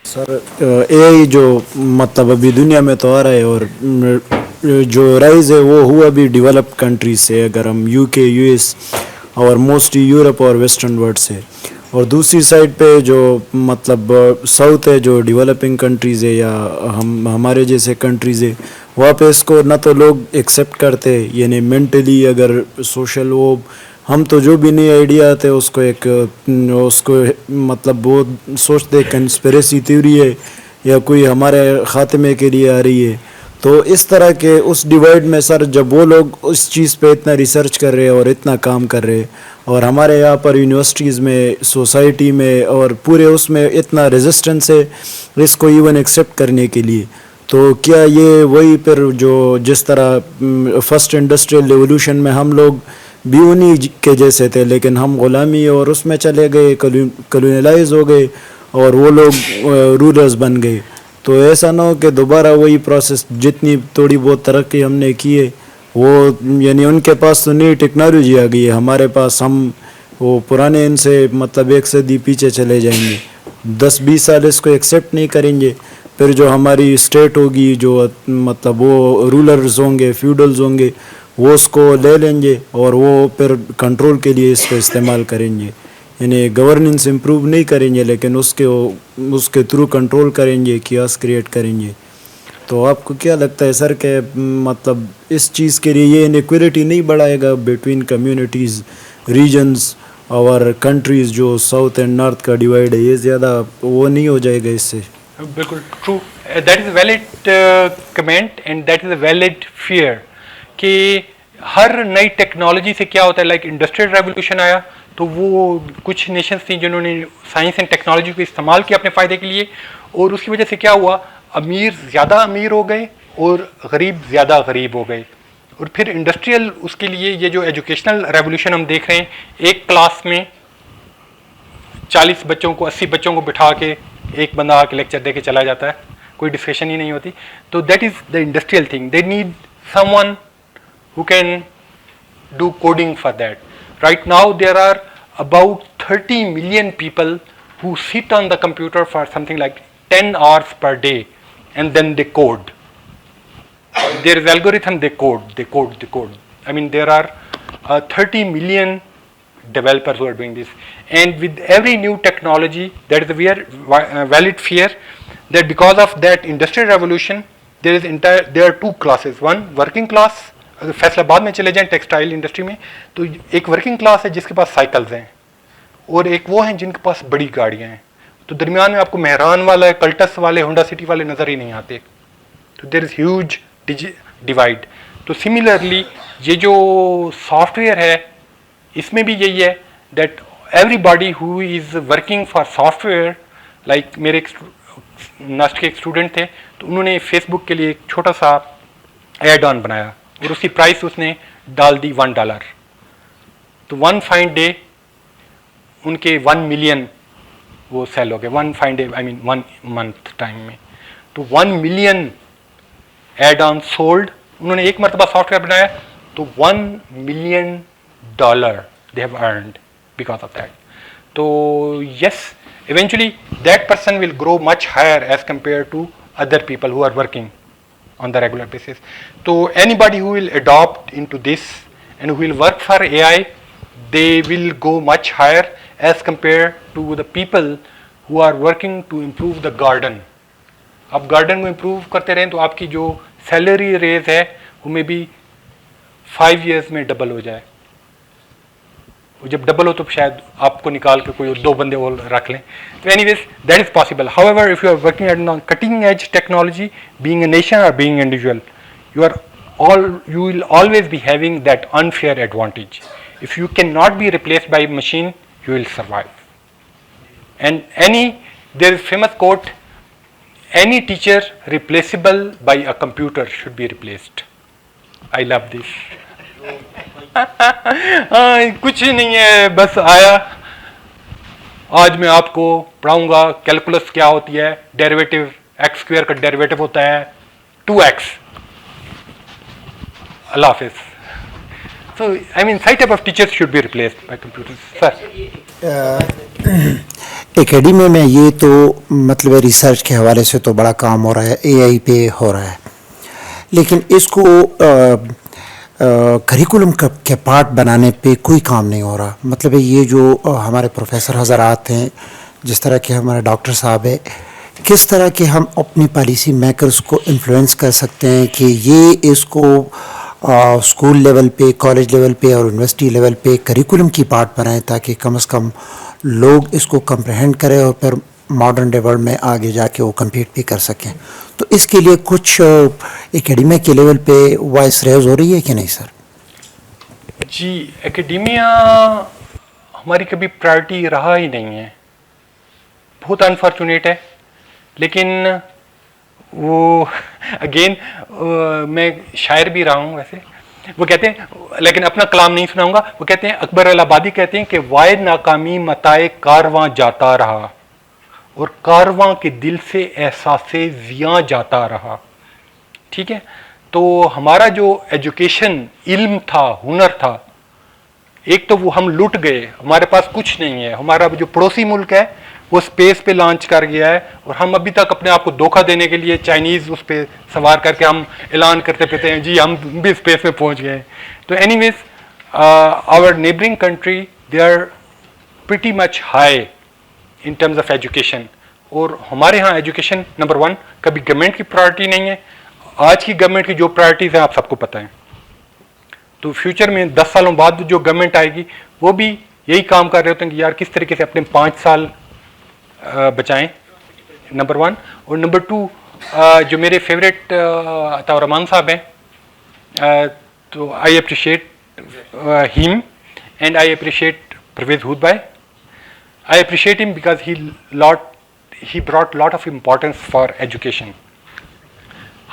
Sir AI जो मतलब अभी दुनिया में तो आ रहा है, और जो राइज है वो हुआ भी डेवलप्ड कंट्रीज से, अगर हम यूके, यूएस और मोस्टली यूरोप और वेस्टर्न वर्ल्ड से, और दूसरी साइड पे जो मतलब साउथ है, जो डेवलपिंग कंट्रीज़ है या हमारे जैसे कंट्रीज़ है, वहाँ पे इसको ना तो लोग एक्सेप्ट करते, यानी मेंटली अगर सोशल वो हम तो जो भी नई आइडिया आते हैं उसको मतलब वो सोचते कंस्पिरेसी थ्योरी है या कोई हमारे ख़ात्मे के लिए आ रही है। तो इस तरह के उस डिवाइड में सर जब वो लोग उस चीज़ पे इतना रिसर्च कर रहे हैं और इतना काम कर रहे हैं, और हमारे यहाँ पर यूनिवर्सिटीज़ में, सोसाइटी में और पूरे उसमें इतना रेजिस्टेंस है इसको इवन एक्सेप्ट करने के लिए, तो क्या ये वही फिर जो जिस तरह फर्स्ट इंडस्ट्रियल रेवोल्यूशन में हम लोग भी उन्हीं के जैसे थे, लेकिन हम ग़ुलामी और उसमें चले गए, कॉलोनियलाइज हो गए और वो लोग रूलर्स बन गए, तो ऐसा ना हो कि दोबारा वही प्रोसेस, जितनी थोड़ी बहुत तरक्की हमने की है वो, यानी उनके पास तो नई टेक्नोलॉजी आ गई है, हमारे पास हम वो पुराने इनसे मतलब एक सदी पीछे चले जाएंगे, 10-20 साल इसको एक्सेप्ट नहीं करेंगे, फिर जो हमारी स्टेट होगी, जो मतलब वो रूलर्स होंगे, फ्यूडल्स होंगे, वो उसको ले लेंगे और वो फिर कंट्रोल के लिए इसको इस्तेमाल करेंगे, यानी गवर्नेंस इम्प्रूव नहीं करेंगे लेकिन उसके थ्रू कंट्रोल करेंगे, कियास क्रिएट करेंगे। तो आपको क्या लगता है सर कि मतलब इस चीज़ के लिए ये इनइक्वालिटी नहीं बढ़ाएगा बिटवीन कम्युनिटीज़, रीजन्स और कंट्रीज़, जो साउथ एंड नॉर्थ का डिवाइड है, ये ज़्यादा वो नहीं हो जाएगा इससे? बिल्कुल true, that is valid comment and that is a valid fear कि हर नई टेक्नोलॉजी से क्या होता है, लाइक इंडस्ट्रियल रेवोल्यूशन आया तो वो कुछ नेशंस थी जिन्होंने साइंस एंड टेक्नोलॉजी को इस्तेमाल किया अपने फ़ायदे के लिए, और उसकी वजह से क्या हुआ, अमीर ज़्यादा अमीर हो गए और गरीब ज़्यादा गरीब हो गए, और फिर इंडस्ट्रियल उसके लिए ये जो एजुकेशनल रेवोल्यूशन हम देख रहे हैं, एक क्लास में 40 बच्चों को 80 बच्चों को बिठा के एक बंदा आके लेक्चर दे के चला जाता है, कोई डिस्कशन ही नहीं होती, तो that is the industrial thing, they need someone who can do coding for that. Right now there are about 30 million people who sit on the computer for something like 10 hours per day and then they code. There is algorithm, they code. I mean there are 30 million developers who are doing this, and with every new technology, that is a valid fear that because of that industrial revolution there are two classes. One, working class, अगर फैसलाबाद में चले जाएं textile industry में तो एक working class है जिसके पास cycles हैं, और एक वो हैं जिनके पास बड़ी गाड़ियां हैं, तो दरमियान में आपको मेहरान वाला, कल्टस वाले, होंडा सिटी वाले नज़र ही नहीं आते, तो देयर इज़ ह्यूज डिवाइड। تو سملرلی یہ جو سافٹ ویئر ہے اس میں بھی یہی ہے that every body who is working for soft where. Like میرے ناسٹ کے ایک اسٹوڈنٹ تھے تو انہوں نے فیس بک کے لیے ایک چھوٹا سا ایڈ آن بنایا اور اس کی پرائس اس نے ڈال دی $1. تو ون فائن ڈے ان کے 1 ملین وہ سیل ہو گئے. One fine day I mean 1 month time میں. تو 1 ملین ایڈ آن سولڈ. انہوں نے ایک مرتبہ سافٹ ویئر بنایا تو $1 million they have earned because of that. So yes, eventually that person will grow much higher as compared to other people who are working on the regular basis. So anybody who will adopt into this and who will work for AI, they will go much higher as compared to the people who are working to improve the garden. آپ garden کو improve کرتے رہیں تو آپ کی جو salary raise ہے وہ میں بھی 5 years میں ڈبل ہو جائے. جب ڈبل ہو تو شاید آپ کو نکال کے کوئی 2 بندے اور رکھ لیں. تو anyways that is possible. However if you are working at cutting edge technology, being a nation اور being individual, you will always be having that unfair advantage. If you cannot be replaced by machine, you will survive. And there is famous quote, any teacher replaceable by a computer should be replaced. I love this. کچھ نہیں ہے, بس آیا آج میں آپ کو پڑھاؤں گا calculus کیا ہوتی ہے. ڈیریویٹو x² کا ڈیریویٹو ہوتا ہے 2x. اللہ حافظ. So I mean such type of teachers should be replaced by computers. Sir. Academy میں یہ تو مطلب ریسرچ کے حوالے سے تو بڑا کام ہو رہا ہے, اے آئی پہ ہو رہا ہے, لیکن اس کو کریکولم کے پارٹ بنانے پہ کوئی کام نہیں ہو رہا. مطلب یہ جو ہمارے پروفیسر حضرات ہیں, جس طرح کے ہمارے ڈاکٹر صاحب ہیں, کس طرح کے ہم اپنی پالیسی میکرز کو انفلوئنس کر سکتے ہیں کہ یہ اس کو اسکول لیول پہ, کالج لیول پہ اور یونیورسٹی لیول پہ کریکولم کی پارٹ بنائیں تاکہ کم از کم لوگ اس کو کمپریہینڈ کریں اور پھر ماڈرن ڈے ورلڈ میں آگے جا کے وہ کمپیٹ بھی کر سکیں. تو اس کے لیے کچھ اکیڈمیا کے لیول پہ وائس ریز ہو رہی ہے کہ نہیں سر؟ جی, اکیڈیمیا ہماری کبھی پرائرٹی رہا ہی نہیں ہے. بہت انفارچونیٹ ہے. لیکن وہ اگین میں شاعر بھی رہا ہوں ویسے. وہ کہتے ہیں, لیکن اپنا کلام نہیں سناؤں گا, وہ کہتے ہیں, اکبر الہآبادی کہتے ہیں کہ وائد ناکامی متائے کارواں جاتا رہا اور کارواں کے دل سے احساس زیاں جاتا رہا. ٹھیک ہے. تو ہمارا جو ایجوکیشن, علم تھا, ہنر تھا, ایک تو وہ ہم لٹ گئے, ہمارے پاس کچھ نہیں ہے. ہمارا جو پڑوسی ملک ہے وہ اسپیس پہ لانچ کر گیا ہے اور ہم ابھی تک اپنے آپ کو دھوکہ دینے کے لیے چائنیز اس پہ سوار کر کے ہم اعلان کرتے پھرتے ہیں جی ہم بھی اسپیس میں پہنچ گئے ہیں. تو anyways our neighbouring country they are pretty much high in terms of education. اور ہمارے ہاں ایجوکیشن نمبر 1 کبھی گورنمنٹ کی پرائرٹی نہیں ہے. آج کی گورنمنٹ کی جو پرائرٹیز ہیں آپ سب کو پتہ ہیں. تو فیوچر میں 10 سالوں بعد جو گورنمنٹ آئے گی وہ بھی یہی کام کر رہے ہوتے ہیں کہ یار کس طریقے سے اپنے 5 سال بچائیں, نمبر 1. اور نمبر 2 جو میرے فیوریٹ عطا الرحمان صاحب ہیں, تو I appreciate him and I appreciate Parvez ہود بھائی. I appreciate him because he brought lot of importance for education.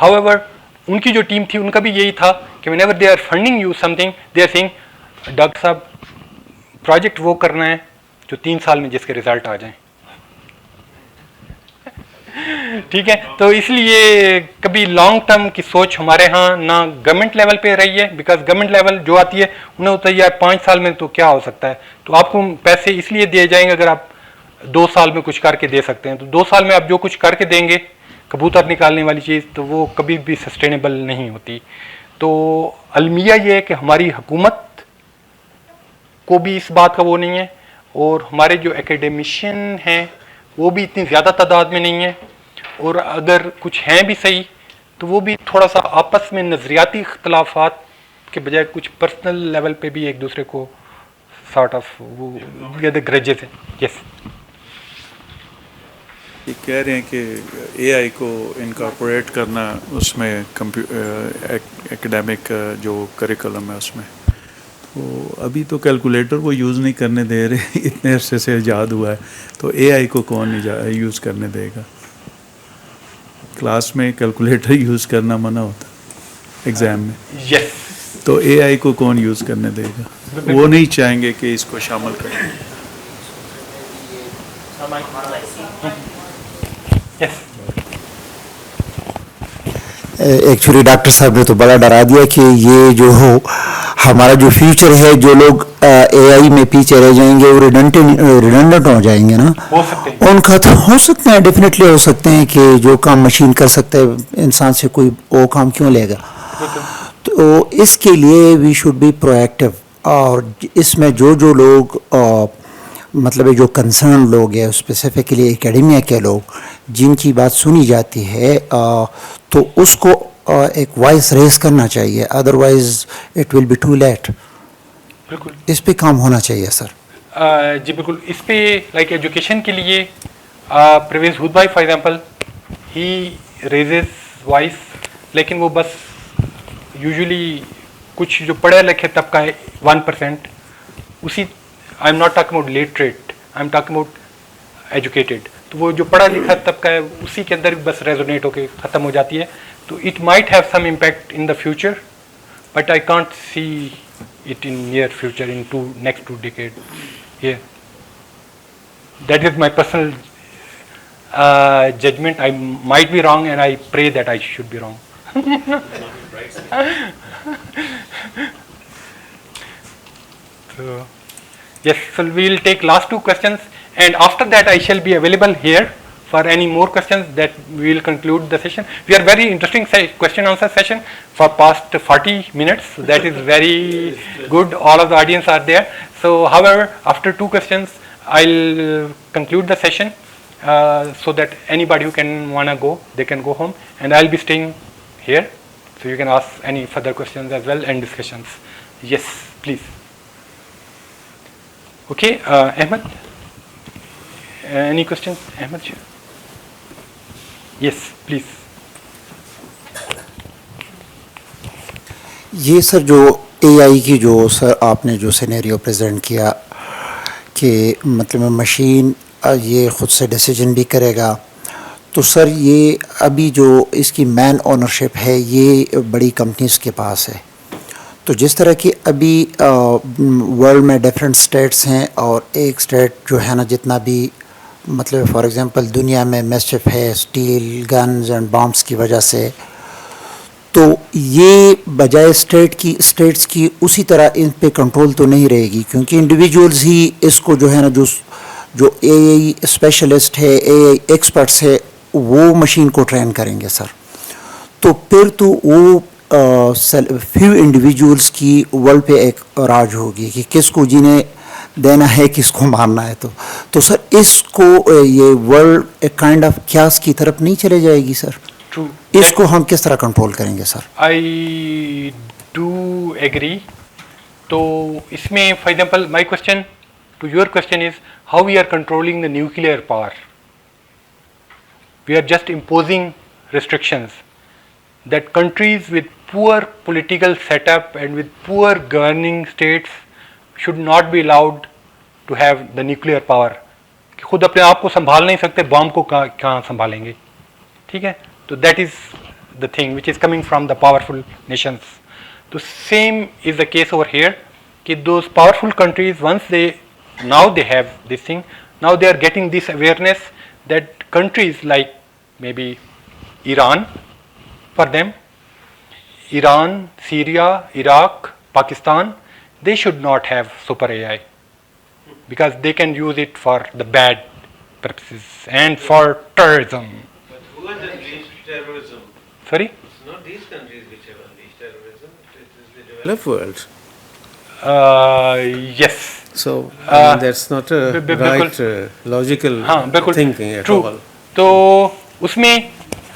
However, ان کی جو ٹیم تھی ان کا بھی یہی تھا کہ whenever they are funding you something, they are saying doctor صاحب پروجیکٹ وہ کرنا ہے جو 3 سال میں جس کے رزلٹ آ جائیں. ٹھیک ہے. تو اس لیے کبھی لانگ ٹرم کی سوچ ہمارے ہاں نہ گورنمنٹ لیول پہ رہی ہے, بیکاز گورنمنٹ لیول جو آتی ہے انہیں ہوتا ہے یار 5 سال میں تو کیا ہو سکتا ہے, تو آپ کو پیسے اس لیے دیے جائیں گے اگر آپ 2 سال میں کچھ کر کے دے سکتے ہیں. تو 2 سال میں آپ جو کچھ کر کے دیں گے کبوتر نکالنے والی چیز, تو وہ کبھی بھی سسٹینیبل نہیں ہوتی. تو المیہ یہ ہے کہ ہماری حکومت کو بھی اس بات کا وہ نہیں ہے, اور ہمارے جو اکیڈیمیشین ہیں وہ بھی اتنی زیادہ تعداد میں نہیں ہے, اور اگر کچھ ہیں بھی صحیح تو وہ بھی تھوڑا سا آپس میں نظریاتی اختلافات کے بجائے کچھ پرسنل لیول پہ بھی ایک دوسرے کو سارٹ آف وہ گریجز ہیں. یس کہ کہہ رہے ہیں کہ اے آئی کو انکارپوریٹ کرنا اس میں ایکڈیمک جو کریکولم ہے اس میں، تو ابھی تو کیلکولیٹر وہ یوز نہیں کرنے دے رہے، اتنے عرصے سے ایجاد ہوا ہے، تو اے آئی کو کون یوز کرنے دے گا؟ کلاس میں کیلکولیٹر یوز کرنا منع ہوتا ایگزام میں، تو اے آئی کو کون یوز کرنے دے گا؟ وہ نہیں چاہیں گے کہ اس کو شامل کریں. ایکچولی ڈاکٹر صاحب نے تو بڑا ڈرا دیا کہ یہ جو ہو ہمارا جو فیوچر ہے، جو لوگ اے آئی میں پیچھے رہ جائیں گے وہ ریڈنڈنٹ ہو جائیں گے نا. ان کا تو ہو سکتے ہیں، ڈیفینیٹلی ہو سکتے ہیں کہ جو کام مشین کر سکتا ہے انسان سے کوئی وہ کام کیوں لے گا. تو اس کے لیے we should be proactive, اور اس میں جو لوگ مطلب جو کنسرن لوگ ہیں اسپیسیفکلی اکیڈمیا کے لوگ جن کی بات سنی جاتی ہے، تو اس کو ایک وائس ریز کرنا چاہیے، otherwise it will be too late. بالکل اس پہ کام ہونا چاہیے سر. جی بالکل. اس پہ لائک ایجوکیشن کے لیے پرویز ہود بھائی for example he raises voice, لیکن وہ بس یوزلی کچھ جو پڑھے لکھے طبقہ ہے 1%، اسی I am not talking about literate, I am talking about educated, تو وہ جو پڑھا لکھا طبقہ ہے اسی کے اندر بس ریزونیٹ ہو کے ختم ہو جاتی ہے. تو it might have some impact in the future, but I can't see it in near future in next 2 decades. Yeah, that is my personal judgment. I might be wrong, and I pray that I should be wrong. So yes, so we will take last 2 questions, and after that I shall be available here for any more questions that we will conclude the session. We are very interesting question answer session for past 40 minutes. So that is very good. All of the audience are there. So however, after 2 questions, I'll conclude the session so that anybody who can wanna go, they can go home, and I'll be staying here. So you can ask any further questions as well and discussions. Yes, please. Okay, Ahmed. Any questions, Ahmed? Yes, please. یہ سر جو اے آئی کی جو سر آپ نے جو scenario present کیا کہ مطلب مشین یہ خود سے ڈیسیجن بھی کرے گا، تو سر یہ ابھی جو اس کی مین اونرشپ ہے یہ بڑی کمپنیز کے پاس ہے. تو جس طرح کی ابھی ورلڈ میں ڈفرینٹ اسٹیٹس ہیں، اور ایک اسٹیٹ جو ہے نا جتنا بھی مطلب فار ایگزامپل دنیا میں مسچف ہے اسٹیل گنز اینڈ بامبس کی وجہ سے، تو یہ بجائے اسٹیٹس کی اسی طرح ان پہ کنٹرول تو نہیں رہے گی، کیونکہ انڈیویجولز ہی اس کو جو ہے نا جو اے آئی اسپیشلسٹ ہے، اے آئی ایکسپرٹس ہے، وہ مشین کو ٹرین کریں گے سر. تو پھر تو وہ فیو انڈیویجولس کی ورلڈ پہ ایک راج ہوگی کہ کس کو جنہیں دینا ہے، کس کو مارنا ہے. تو سر اس کو یہ ورلڈ ایک کائنڈ آف کیاس کی طرف نہیں چلے جائے گی سر؟ اس کو ہم کس طرح کنٹرول کریں گے سر؟ I do agree. تو اس میں for example my question to your question is how we are controlling the nuclear power. We are just imposing restrictions that countries with poor political setup and with poor governing states should not be allowed to have the nuclear power. کہ خود اپنے آپ کو سنبھال نہیں سکتے، بام کو کہاں سنبھالیں گے؟ ٹھیک ہے، تو that is the thing which is coming from the powerful nations. تو same is the case over here کہ those powerful countries once they now they have this thing, now they are getting this awareness that countries like maybe Iran, for them, Iran, Syria, Iraq, Pakistan, they should not have super AI because they can use it for the bad purposes and for terrorism. But who has unleashed terrorism? Sorry? It's not these countries which have unleashed terrorism, it is the developed world. Yes. So that's not a right logical thinking at all. تو اس میں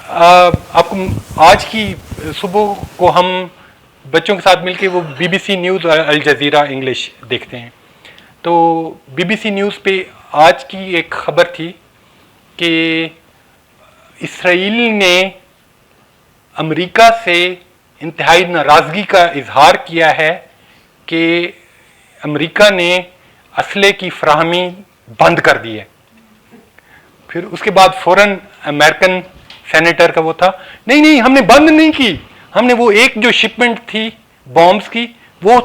آپ کو آج کی صبح کو ہم بچوں کے ساتھ مل کے وہ B B C news Al Jazeera English دیکھتے ہیں. تو بی بی سی نیوز پہ آج کی ایک خبر تھی کہ اسرائیل نے امریکہ سے انتہائی ناراضگی کا اظہار کیا ہے کہ امریکہ نے اسلحے کی فراہمی بند کر دی ہے. پھر اس کے بعد فوراً امریکن سینیٹر کا وہ تھا نہیں ہم نے بند نہیں کی, ہم نے وہ ایک جو شپمنٹ تھی بامبس کی وہ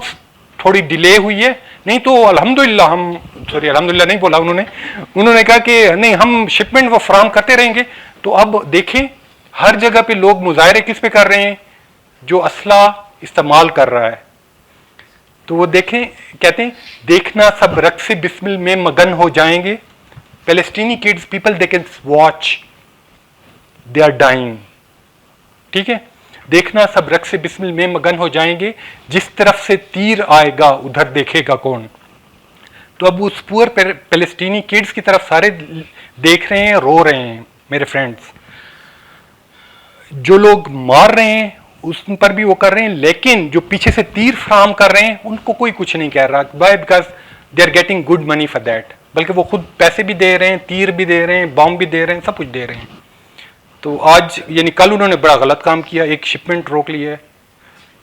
تھوڑی ڈیلے ہوئی ہے, نہیں تو الحمدللہ ہم الحمدللہ نہیں بولا انہوں نے کہا کہ نہیں ہم شپمنٹ وہ فراہم کرتے رہیں گے. تو اب دیکھیں ہر جگہ پہ لوگ مظاہرے کس پہ کر رہے ہیں, جو اسلحہ استعمال کر رہا ہے. تو وہ دیکھیں کہتے ہیں دیکھنا سب رقص بسمل میں مگن ہو جائیں گے. Palestinian kids people they can watch they are dying. ٹھیک ہے, دیکھنا سب رقص بسمل میں مگن ہو جائیں گے, جس طرف سے تیر آئے گا ادھر دیکھے گا کون. تو اب اس پور پیلسٹینی کڈز کی طرف سارے دیکھ رہے ہیں, رو رہے ہیں. میرے فرینڈز, جو لوگ مار رہے ہیں اس پر بھی وہ کر رہے ہیں, لیکن جو پیچھے سے تیر فراہم کر رہے ہیں ان کو کوئی کچھ نہیں کہہ رہا. Why? Because they are getting good money for that. بلکہ وہ خود پیسے بھی دے رہے ہیں, تیر بھی دے رہے ہیں, بام بھی دے رہے ہیں, سب کچھ دے رہے ہیں. تو آج یعنی کل انہوں نے بڑا غلط کام کیا, ایک شپمنٹ روک لی ہے.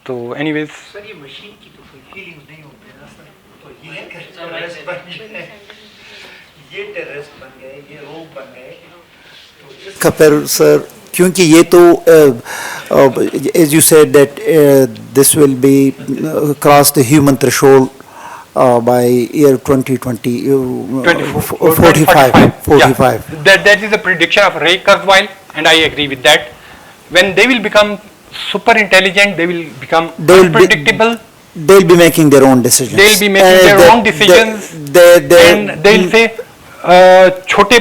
تو اینی ویز سر یہ مشین کی تو کوئی فیلنگ نہیں ہوتی نا سر, تو یہ ٹیررسٹ بن گئے, یہ ٹیررسٹ بن گئے, یہ روگ بن گئے. کا پھر سر کیونکہ یہ تو as you said that this will be cross the human threshold by year 2020 45. That is a prediction of Ray Kurzweil, and I agree with that. When they will become super intelligent, they will become unpredictable. They'll be making their own decisions. They'll be making their own decisions, and they'll say چھوٹے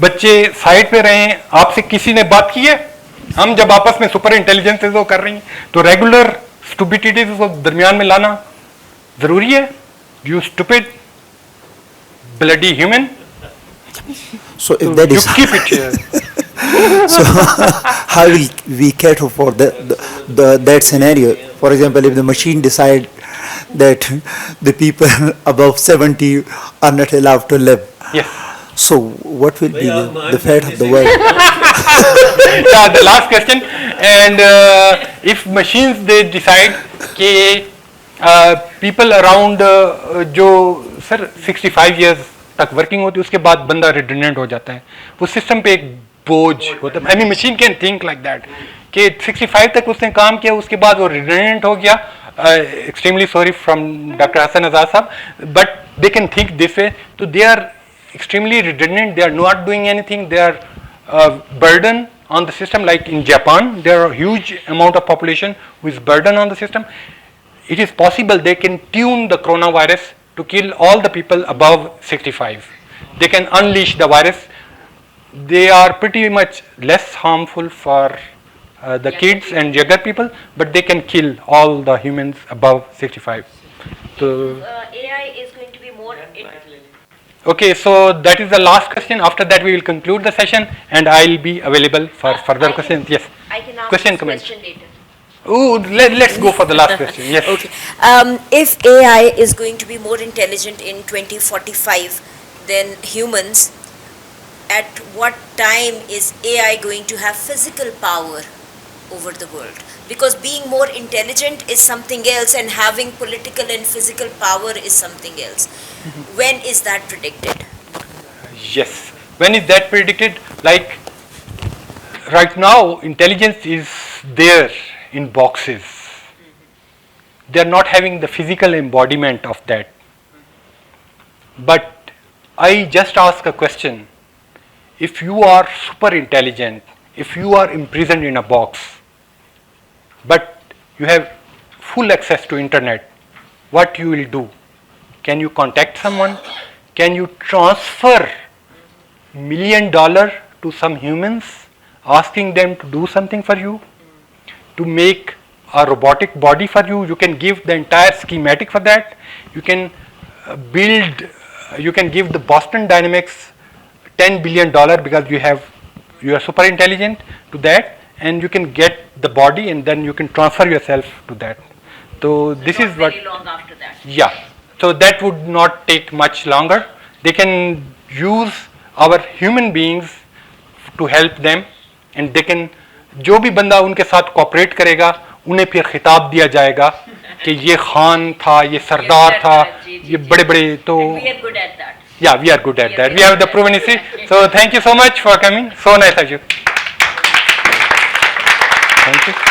بچے side پہ رہے ہیں, آپ سے کسی نے بات کی ہے, ہم جب آپس میں سپر انٹیلیجنس وہ کر رہی ہیں تو ریگولر اسٹوپیڈیٹیز کو درمیان میں لانا ضروری ہے. You stupid bloody human. So if that is, you keep it here. So how will we cater for that scenario? For example, if the machine decide that the people above 70 are not allowed to live, yes. So what will be the fate of the world? The last question. And if machines they decide کہ people around جو سر 65 years تک working ہوتی ہے, اس کے بعد بندہ redundant ہو جاتا ہے, وہ سسٹم پہ ایک بوجھ ہوتا ہے. I mean machine can think like that کہ 65 تک اس نے کام کیا, اس کے بعد وہ ریڈنڈنٹ ہو گیا. Extremely sorry from doctor Hasan Azad صاحب, but they can think this way. تو they are extremely redundant, they are not doing anything, they are burden on the system. Like in Japan, there are huge amount of population who is burden on the system. It is possible they can tune the coronavirus to kill all the people above 65. They can unleash the virus. They are pretty much less harmful for the kids and younger people, but they can kill all the humans above 65. So AI is going to be more okay, so that is the last question. After that we will conclude the session and I will be available for further questions. Yes. I can ask question later. Oh, let's go for the last question. Yes. Okay. If AI is going to be more intelligent in 2045 than humans, at what time is AI going to have physical power over the world? Because being more intelligent is something else and having political and physical power is something else. When is that predicted? Yes. When is that predicted? Like right now, intelligence is there in boxes. They are not having the physical embodiment of that. But I just ask a question. If you are super intelligent, if you are imprisoned in a box, but you have full access to internet, what you will do? Can you contact someone? Can you transfer $1 million to some humans, asking them to do something for you? To make a robotic body for you, you can give the entire schematic for that. You can you can give the Boston Dynamics $10 billion because you are super intelligent to that, and you can get the body and then you can transfer yourself to that. So this is what. Very long after that. Yeah. So that would not take much longer. They can use our human beings to help them, and they can, جو بھی بندہ ان کے ساتھ cooperate کرے گا انہیں پھر خطاب دیا جائے گا کہ یہ خان تھا, یہ سردار تھا, یہ بڑے بڑے. تو yeah, we are good at that. We have the proven history. So thank you so much for coming. So nice of you. Thank you.